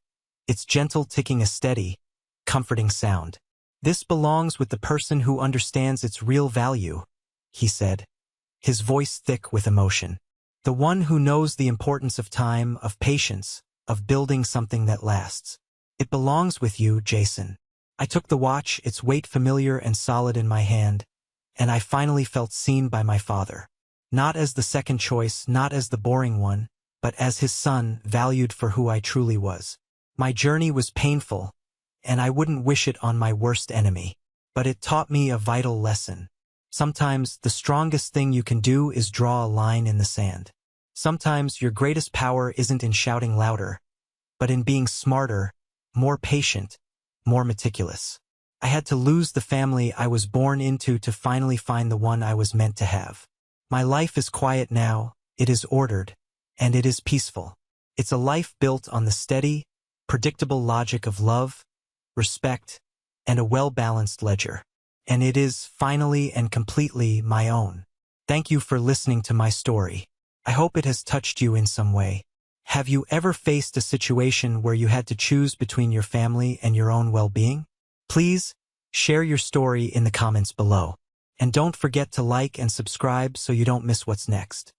its gentle ticking a steady, comforting sound. "This belongs with the person who understands its real value," he said, his voice thick with emotion. "The one who knows the importance of time, of patience, of building something that lasts. It belongs with you, Jason." I took the watch, its weight familiar and solid in my hand, and I finally felt seen by my father. Not as the second choice, not as the boring one, but as his son, valued for who I truly was. My journey was painful, and I wouldn't wish it on my worst enemy. But it taught me a vital lesson. Sometimes the strongest thing you can do is draw a line in the sand. Sometimes your greatest power isn't in shouting louder, but in being smarter, more patient, more meticulous. I had to lose the family I was born into to finally find the one I was meant to have. My life is quiet now, it is ordered, and it is peaceful. It's a life built on the steady, predictable logic of love, respect, and a well-balanced ledger. And it is finally and completely my own. Thank you for listening to my story. I hope it has touched you in some way. Have you ever faced a situation where you had to choose between your family and your own well-being? Please share your story in the comments below. And don't forget to like and subscribe so you don't miss what's next.